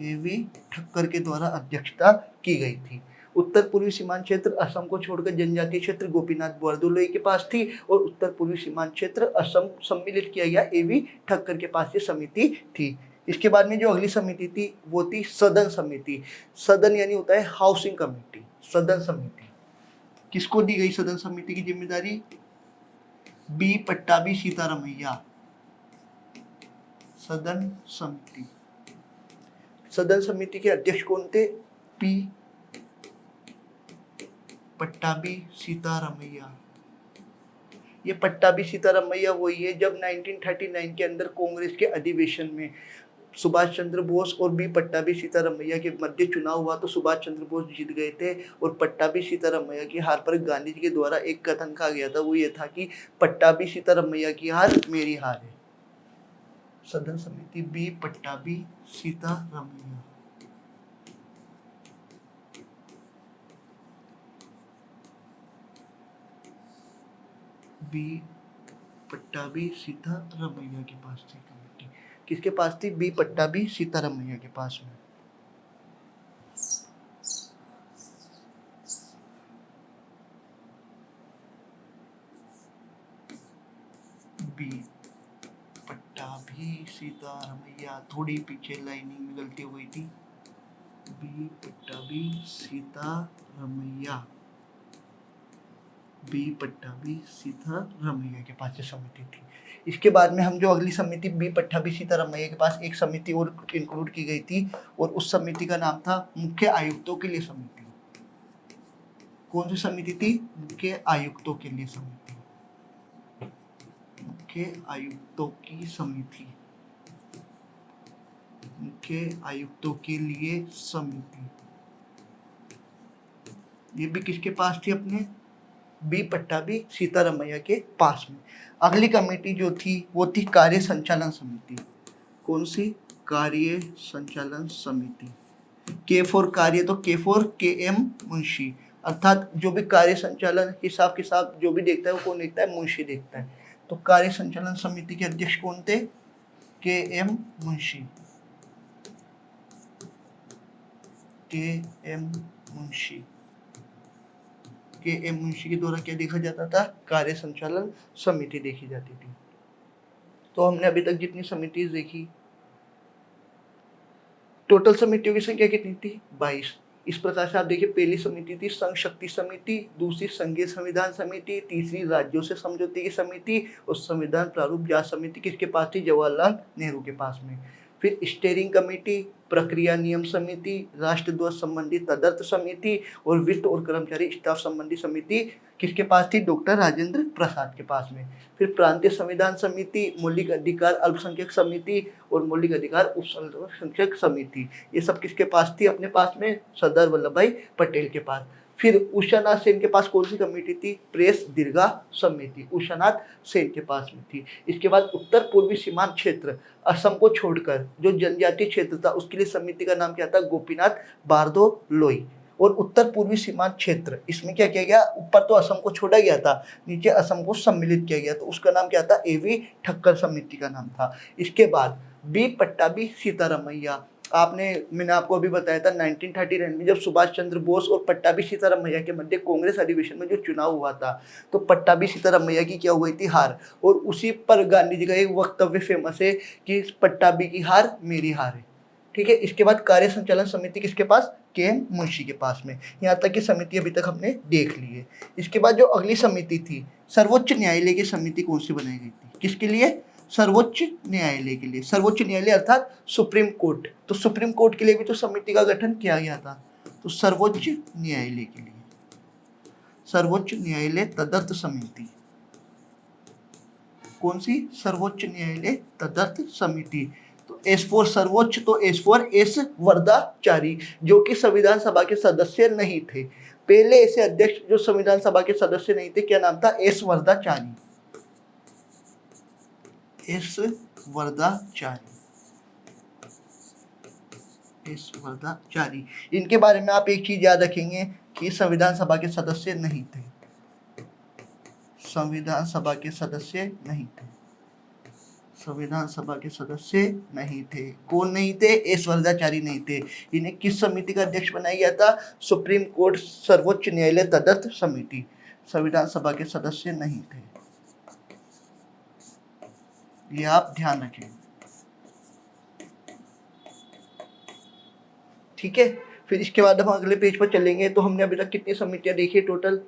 एवी ठक्कर के द्वारा अध्यक्षता की गई थी। उत्तर पूर्वी सीमांत क्षेत्र असम को छोड़कर जनजातीय क्षेत्र गोपीनाथ बरदोलोई के पास थी और उत्तर पूर्वी सीमांत क्षेत्र असम सम्मिलित किया गया एवी ठक्कर के पास ये समिति थी। इसके बाद में जो अगली समिति थी वो थी सदन समिति। सदन यानी होता है हाउसिंग कमेटी। सदन समिति किसको दी गई? सदन समिति की जिम्मेदारी बी पट्टाभी सीतारमैया। सदन समिति। सदन समिति के अध्यक्ष कौन थे? पी पट्टाभी सीतारमैया। ये पट्टाभी सीतारमैया वही है जब 1939 के अंदर कांग्रेस के अधिवेशन में सुभाष चंद्र बोस और बी पट्टाभी सीतारमैया के मध्य चुनाव हुआ तो सुभाष चंद्र बोस जीत गए थे और पट्टाभी सीतारमैया की हार पर गांधी जी के द्वारा एक कथन कहा गया था, वो ये था कि पट्टाभी सीतारमैया की हार मेरी हार है। सदन समिति बी पट्टाभी सीतारमैया। बी पट्टाभी सीतारमैया के पास थी कमेटी। किसके पास थी? बी पट्टाभी सीतारमैया के पास में। बी पट्टाभी सीतारमैया। थोड़ी पीछे लाइनिंग में गलती हुई थी। बी पट्टाभी सीतारमैया। बी पट्टाभी सीतारमैया के पास ये समिति थी। इसके बाद में हम जो अगली समिति बी पट्टाभी सीतारमैया के पास एक समिति और इंक्लूड की गई थी और उस समिति का नाम था मुख्य आयुक्तों के लिए समिति। कौन सी समिति थी? मुख्य आयुक्तों के लिए समिति। मुख्य आयुक्तों की समिति। मुख्य आयुक्तों के लिए समिति। ये भी किसके पास थी? अपने बी पट्टाभी सीतारमैया के पास में। अगली कमेटी जो थी वो थी कार्य संचालन समिति। कौन सी? कार्य संचालन समिति। के फॉर कार्य तो के फॉर के एम मुंशी, अर्थात जो भी कार्य संचालन हिसाब किताब जो भी देखता है वो कौन देखता है? मुंशी देखता है। तो कार्य संचालन समिति के अध्यक्ष कौन थे? के एम मुंशी। के एम मुंशी। के एम मुंशी के द्वारा क्या देखा जाता था? कार्य संचालन समिति देखी जाती थी। तो हमने अभी तक जितनी समिति देखी, टोटल समितियों की संख्या कितनी थी? 22। इस प्रकार से आप देखिए, पहली समिति थी संघ शक्ति समिति, दूसरी संघीय संविधान समिति, तीसरी राज्यों से समझौते की समिति और संविधान प्रारूप जांच समिति किसके पास थी? जवाहरलाल नेहरू के पास में। फिर स्टेयरिंग कमेटी, प्रक्रिया नियम समिति, राष्ट्रध्वज संबंधी तदर्थ समिति और वित्त और कर्मचारी स्टाफ संबंधी समिति किसके पास थी? डॉक्टर राजेंद्र प्रसाद के पास में। फिर प्रांतीय संविधान समिति, मौलिक अधिकार अल्पसंख्यक समिति और मौलिक अधिकार अल्पसंख्यक समिति, ये सब किसके पास थी? अपने पास में सरदार वल्लभ भाई पटेल के पास। फिर उषानाथ सेन के पास कौन सी कमेटी थी? प्रेस दीर्घा समिति, उषानाथ सेन के पास में थी। इसके बाद उत्तर पूर्वी सीमांत क्षेत्र असम को छोड़कर जो जनजातीय क्षेत्र था उसके लिए समिति का नाम क्या था? गोपीनाथ बारदोलोई। और उत्तर पूर्वी सीमांत क्षेत्र, इसमें क्या किया गया? ऊपर तो असम को छोड़ा गया था, नीचे असम को सम्मिलित किया गया, तो उसका नाम क्या था? एवी ठक्कर समिति का नाम था। इसके बाद बी पट्टाभी सीतारमैया, मैंने आपको अभी बताया था 1939 में जब सुभाष चंद्र बोस और पट्टाभी सीतारमैया के मध्य कांग्रेस अधिवेशन में जो चुनाव हुआ था तो पट्टाभी सीतारमैया की क्या हुई थी? हार। और उसी पर गांधी जी का एक वक्तव्य फेमस है कि पट्टाभी की हार मेरी हार है। ठीक है। इसके बाद कार्य संचालन समिति किसके पास? के एम मुंशी के पास में। यहाँ तक की समिति अभी तक हमने देख ली है। इसके बाद जो अगली समिति थी, सर्वोच्च न्यायालय की समिति कौन सी बनाई गई थी? किसके लिए? सर्वोच्च न्यायालय के लिए। सर्वोच्च न्यायालय अर्थात सुप्रीम कोर्ट। तो सुप्रीम कोर्ट के लिए भी तो समिति का गठन किया गया था। तो सर्वोच्च न्यायालय के लिए सर्वोच्च न्यायालय तदर्थ समिति। कौन सी? सर्वोच्च न्यायालय तदर्थ समिति। तो एस फॉर सर्वोच्च, तो एस फॉर एस वर्दाचारी, जो कि संविधान सभा के सदस्य नहीं थे। पहले ऐसे अध्यक्ष जो संविधान सभा के सदस्य नहीं थे, क्या नाम था? एस वर्दाचारी। एस वर्दाचारी। एस वर्दाचारी। इनके बारे में आप एक चीज याद रखेंगे, कि संविधान सभा के सदस्य नहीं थे, संविधान सभा के सदस्य नहीं थे, संविधान सभा के सदस्य नहीं थे। कौन नहीं थे? एस वरदाचारी नहीं थे। इन्हें किस समिति का अध्यक्ष बनाया गया था? सुप्रीम कोर्ट सर्वोच्च न्यायालय तदर्थ समिति। संविधान सभा के सदस्य नहीं थे, ये आप ध्यान रखें। ठीक है, फिर इसके बाद हम अगले पेज पर चलेंगे। तो हमने अभी तक कितनी समितियां देखी? टोटल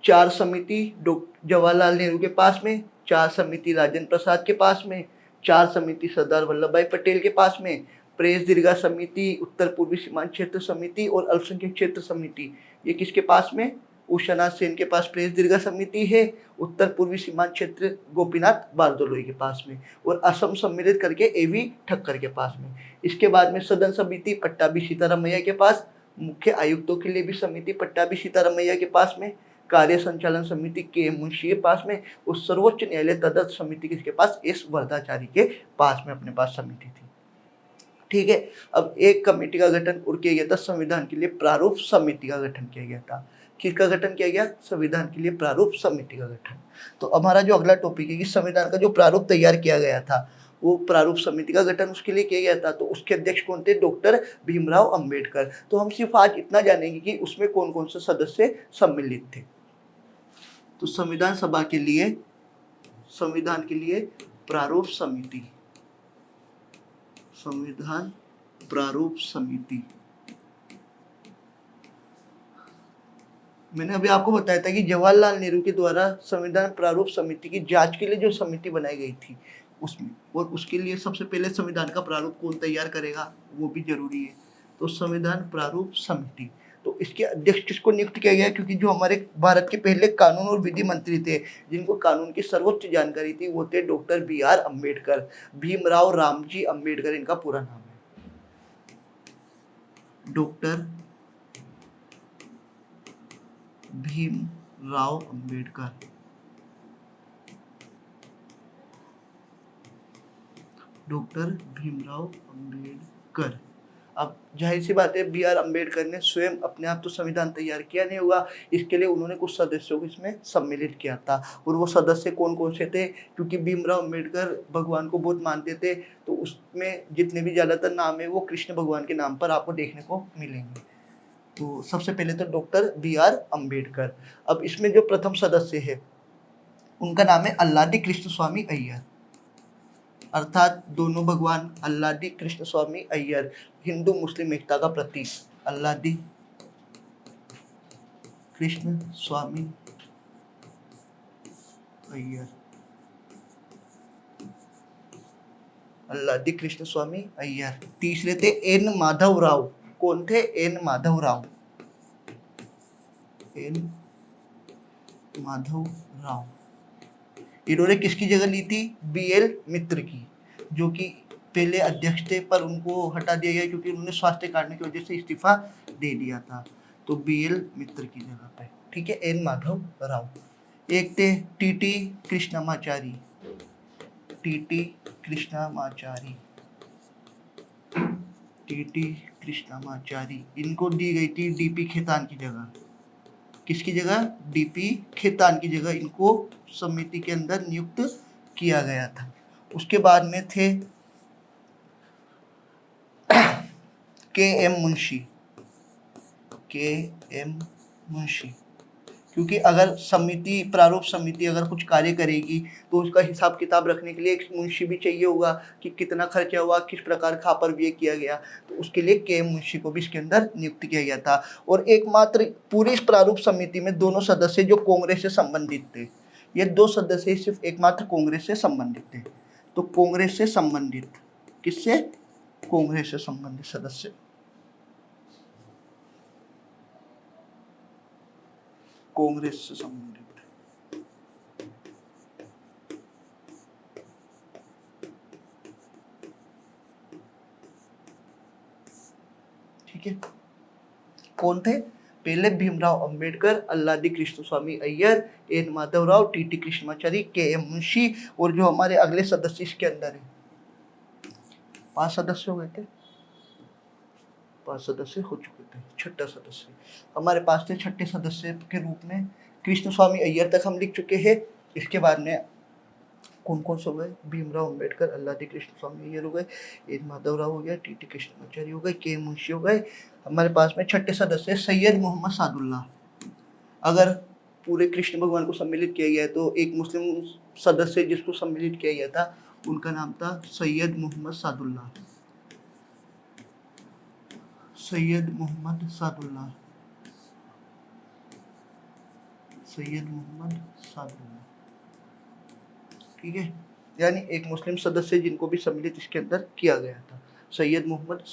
4 समिति जवाहरलाल नेहरू के पास में, 4 समिति राजेंद्र प्रसाद के पास में, 4 समिति सरदार वल्लभ भाई पटेल के पास में, प्रेस दीर्घा समिति, उत्तर पूर्वी सीमांत क्षेत्र समिति और अल्पसंख्यक क्षेत्र समिति, ये किसके पास में? उषानाथ सेन के पास प्रेस दीर्घा समिति है, उत्तर पूर्वी सीमांत क्षेत्र गोपीनाथ बारदोलोई के पास में, और असम सम्मिलित करके एवी ठक्कर के पास में। इसके बाद में सदन समिति पट्टाभी सीतारामैया के पास, मुख्य आयुक्तों के लिए भी समिति पट्टाभी सीतारामैया के पास में, कार्य संचालन समिति के मुंशी के पास में, और सर्वोच्च न्यायालय तदर्थ समिति किसके पास? एस वरदाचारी के पास में अपने पास समिति थी। ठीक है, अब एक कमेटी का गठन और किया गया था, संविधान के लिए प्रारूप समिति का गठन किया गया था। किसका गठन किया गया? संविधान के लिए प्रारूप समिति का गठन। तो हमारा जो अगला टॉपिक है कि संविधान का जो प्रारूप तैयार किया गया था वो प्रारूप समिति का गठन उसके लिए किया गया था। तो उसके अध्यक्ष कौन थे? डॉक्टर भीमराव अंबेडकर। तो हम सिर्फ आज इतना जानेंगे कि उसमें कौन कौन से सदस्य सम्मिलित थे। तो संविधान सभा के लिए, संविधान के लिए प्रारूप समिति, संविधान प्रारूप समिति, मैंने अभी आपको बताया था कि जवाहरलाल नेहरू के द्वारा संविधान प्रारूप समिति की जांच के लिए जो समिति बनाई गई थी उसमें, और उसके लिए सबसे पहले संविधान का प्रारूप कौन तैयार करेगा वो भी जरूरी है। तो संविधान प्रारूप समिति, तो इसके अध्यक्ष किसको नियुक्त किया गया? क्योंकि जो हमारे भारत के पहले कानून और विधि मंत्री थे जिनको कानून की सर्वोच्च जानकारी थी वो थे डॉक्टर BR अम्बेडकर। भीमराव रामजी अम्बेडकर इनका पूरा नाम है। Doctor Bhimrao Ambedkar, doctor Bhimrao Ambedkar. अब जाहिर सी बात है BR अम्बेडकर ने स्वयं अपने आप तो संविधान तैयार किया नहीं होगा, इसके लिए उन्होंने कुछ सदस्यों को इसमें सम्मिलित किया था। और वो सदस्य कौन कौन से थे? क्योंकि भीमराव अम्बेडकर भगवान को बहुत मानते थे तो उसमें जितने भी ज़्यादातर नाम है वो कृष्ण भगवान के नाम पर आपको देखने को मिलेंगे। तो सबसे पहले तो डॉक्टर BR अम्बेडकर। अब इसमें जो प्रथम सदस्य है उनका नाम है अल्लादी कृष्ण स्वामी अय्यर, अर्थात दोनों भगवान अल्लादी कृष्ण स्वामी अय्यर, हिंदू मुस्लिम एकता का प्रतीक। अल्लादी कृष्ण स्वामी अय्यर, अल्लादी कृष्ण स्वामी अय्यर। तीसरे थे N माधव राव। कौन थे? N Madhav Rao, N Madhav Rao. इन्होंने किसकी जगह ली थी? BL मित्र की, जो कि पहले अध्यक्ष थे पर उनको हटा दिया गया क्योंकि उन्होंने स्वास्थ्य कारणों की वजह से इस्तीफा दे दिया था। तो BL मित्र की जगह पे, ठीक है, N माधव राव। एक थे TT Krishnamachari, TT Krishnamachari, TT Krishnamachari. इनको दी गई थी DP खेतान की जगह। किसकी जगह? DP खेतान की जगह इनको समिति के अंदर नियुक्त किया गया था। उसके बाद में थे KM मुंशी, KM मुंशी। क्योंकि अगर समिति, प्रारूप समिति अगर कुछ कार्य करेगी तो उसका हिसाब किताब रखने के लिए एक मुंशी भी चाहिए होगा कि कितना खर्चा हुआ, किस प्रकार का पर व्यय किया गया। तो उसके लिए KM मुंशी को भी इसके अंदर नियुक्त किया गया था। और एकमात्र पूरी इस प्रारूप समिति में दोनों सदस्य जो कांग्रेस से संबंधित थे, ये 2 सदस्य सिर्फ एकमात्र कांग्रेस से संबंधित थे। तो कांग्रेस से संबंधित, किससे? कांग्रेस से संबंधित सदस्य, कांग्रेस से संबंधित। ठीक है, कौन थे? पहले भीमराव अंबेडकर, अल्लादी कृष्ण स्वामी Iyer, N Madhav Rao, TT Krishnamachari, KM Munshi, और जो हमारे अगले सदस्य इसके अंदर है, 5 सदस्य हो गए थे, 5 सदस्य हो चुके थे। छठा सदस्य हमारे पास थे, छठे सदस्य के रूप में कृष्ण स्वामी अय्यर तक हम लिख चुके हैं। इसके बाद में कौन कौन से हो गए? भीमराव अंबेडकर, अल्लादी कृष्ण स्वामी अय्यर हो गए, एन माधवराव हो गया, टी कृष्णमाचार्य हो गए, के मुंशी हो गए। हमारे पास में छठे सदस्य सैयद मोहम्मद सादुल्लाह। अगर पूरे कृष्ण भगवान को सम्मिलित किया गया है तो एक मुस्लिम सदस्य जिसको सम्मिलित किया गया था उनका नाम था सैयद मोहम्मद सादुल्लाह। सैयद मोहम्मद सादुल्लाह, सैयद मोहम्मद सादुल्लाह, ठीक है। यानी एक मुस्लिम सदस्य जिनको भी सम्मिलित इसके अंदर किया गया था, सैयद मोहम्मद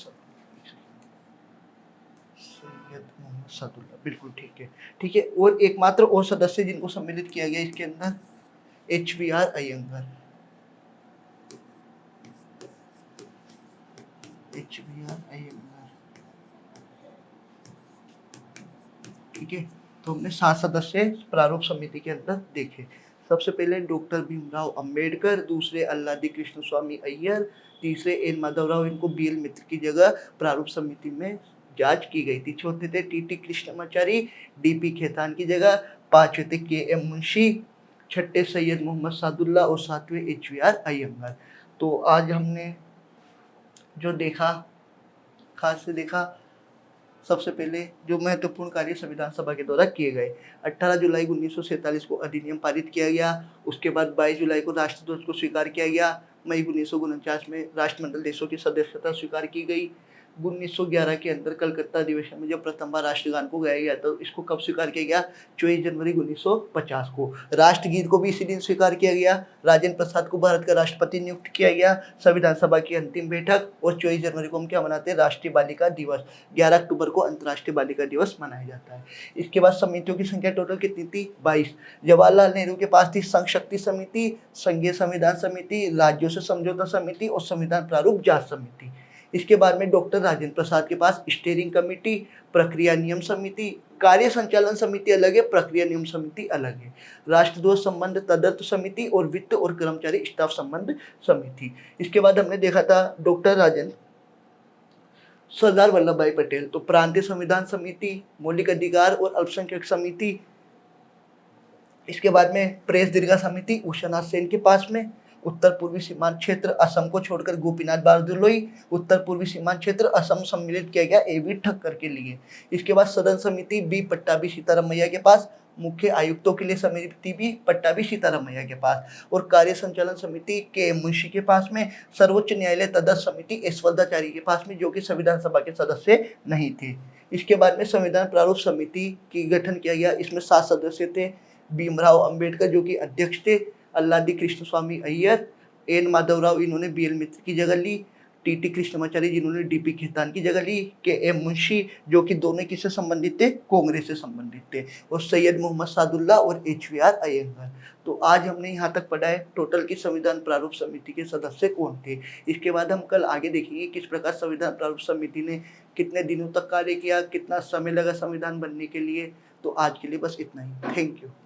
सादुल्लाह, बिल्कुल ठीक है, ठीक है। और एकमात्र और सदस्य जिनको सम्मिलित किया गया इसके अंदर HBR अयंगर, HBR अयंगर, ठीक है। तो हमने 7 सदस्य प्रारूप समिति के अंदर देखे। सबसे पहले डॉक्टर भीमराव अंबेडकर, दूसरे अल्लादी कृष्ण स्वामी अय्यर, तीसरे एन माधवराव, इनको BL मित्र की जगह प्रारूप समिति में जांच की गई थी। चौथे थे TT कृष्णमाचारी, DP खेतान की जगह, पांचवे थे KM मुंशी, छठे सैयद मोहम्मद सादुल्लाह और सातवें HBR अयंगर। तो आज हमने जो देखा, खास से देखा, सबसे पहले जो महत्वपूर्ण कार्य संविधान सभा के द्वारा किए गए। 18 जुलाई 1947 को अधिनियम पारित किया गया। उसके बाद 22 जुलाई को राष्ट्रध्वज को स्वीकार किया गया। मई 1949 में राष्ट्रमंडल देशों की सदस्यता स्वीकार की गई। 1911 के अंदर कलकत्ता अधिवेशन में जब प्रथम बार राष्ट्रगान को गाया गया तो इसको कब स्वीकार किया गया? 24 जनवरी 1950 को। राष्ट्रगीत को भी इसी दिन स्वीकार किया गया। राजेंद्र प्रसाद को भारत का राष्ट्रपति नियुक्त किया गया। संविधान सभा की अंतिम बैठक, और 24 जनवरी को हम क्या मनाते हैं? राष्ट्रीय बालिका दिवस। 11 अक्टूबर को अंतर्राष्ट्रीय बालिका दिवस मनाया जाता है। इसके बाद समितियों की संख्या टोटल कितनी थी? 22। जवाहरलाल नेहरू के पास थी संघ शक्ति समिति, संघीय संविधान समिति, राज्यों से समझौता समिति और संविधान प्रारूप जांच समिति। इसके बाद में डॉक्टर राजेंद्र प्रसाद के पास स्टीयरिंग कमेटी, प्रक्रिया नियम समिति, कार्य संचालन समिति अलग है, प्रक्रिया नियम समिति अलग है, राष्ट्रध्वज संबंध तदर्थ समिति और वित्त और कर्मचारी स्टाफ संबंध समिति। इसके बाद हमने देखा था डॉक्टर राजेंद्र, सरदार वल्लभ भाई पटेल, तो प्रांतीय संविधान समिति, मौलिक अधिकार और अल्पसंख्यक समिति। इसके बाद में प्रेस दीर्घा समिति उषानाथ सेन के पास में। उत्तर पूर्वी सीमांत क्षेत्र असम को छोड़कर गोपीनाथ बारदोलोई। उत्तर पूर्वी सीमांत क्षेत्र असम सम्मिलित किया गया AB ठक्कर के लिए। इसके बाद सदन समिति B पट्टाभी सीतारामैया के पास। मुख्य आयुक्तों के लिए समिति भी पट्टाभी सीतारामैया के पास। और कार्य संचालन समिति के मुंशी के पास में। सर्वोच्च न्यायालय तदर्थ समिति यशवंताचार्य के पास में, जो कि संविधान सभा के सदस्य नहीं थे। इसके बाद में संविधान प्रारूप समिति की गठन किया गया। इसमें 7 सदस्य थे। भीमराव अंबेडकर जो कि अध्यक्ष थे, अल्लादी कृष्ण स्वामी अय्यर, एन माधवराव, इन्होंने BL मित्र की जगह ली, TT कृष्णमाचारी जिन्होंने DP खेतान की जगह ली, KM मुंशी जो कि दोनों किससे संबंधित थे? कांग्रेस से संबंधित थे, और सैयद मोहम्मद सादुल्लाह और HBR अयंगर। तो आज हमने यहाँ तक पढ़ा है टोटल की संविधान प्रारूप समिति के सदस्य कौन थे। इसके बाद हम कल आगे देखेंगे किस प्रकार संविधान प्रारूप समिति ने कितने दिनों तक कार्य किया, कितना समय लगा संविधान बनने के लिए। तो आज के लिए बस इतना ही। Thank you.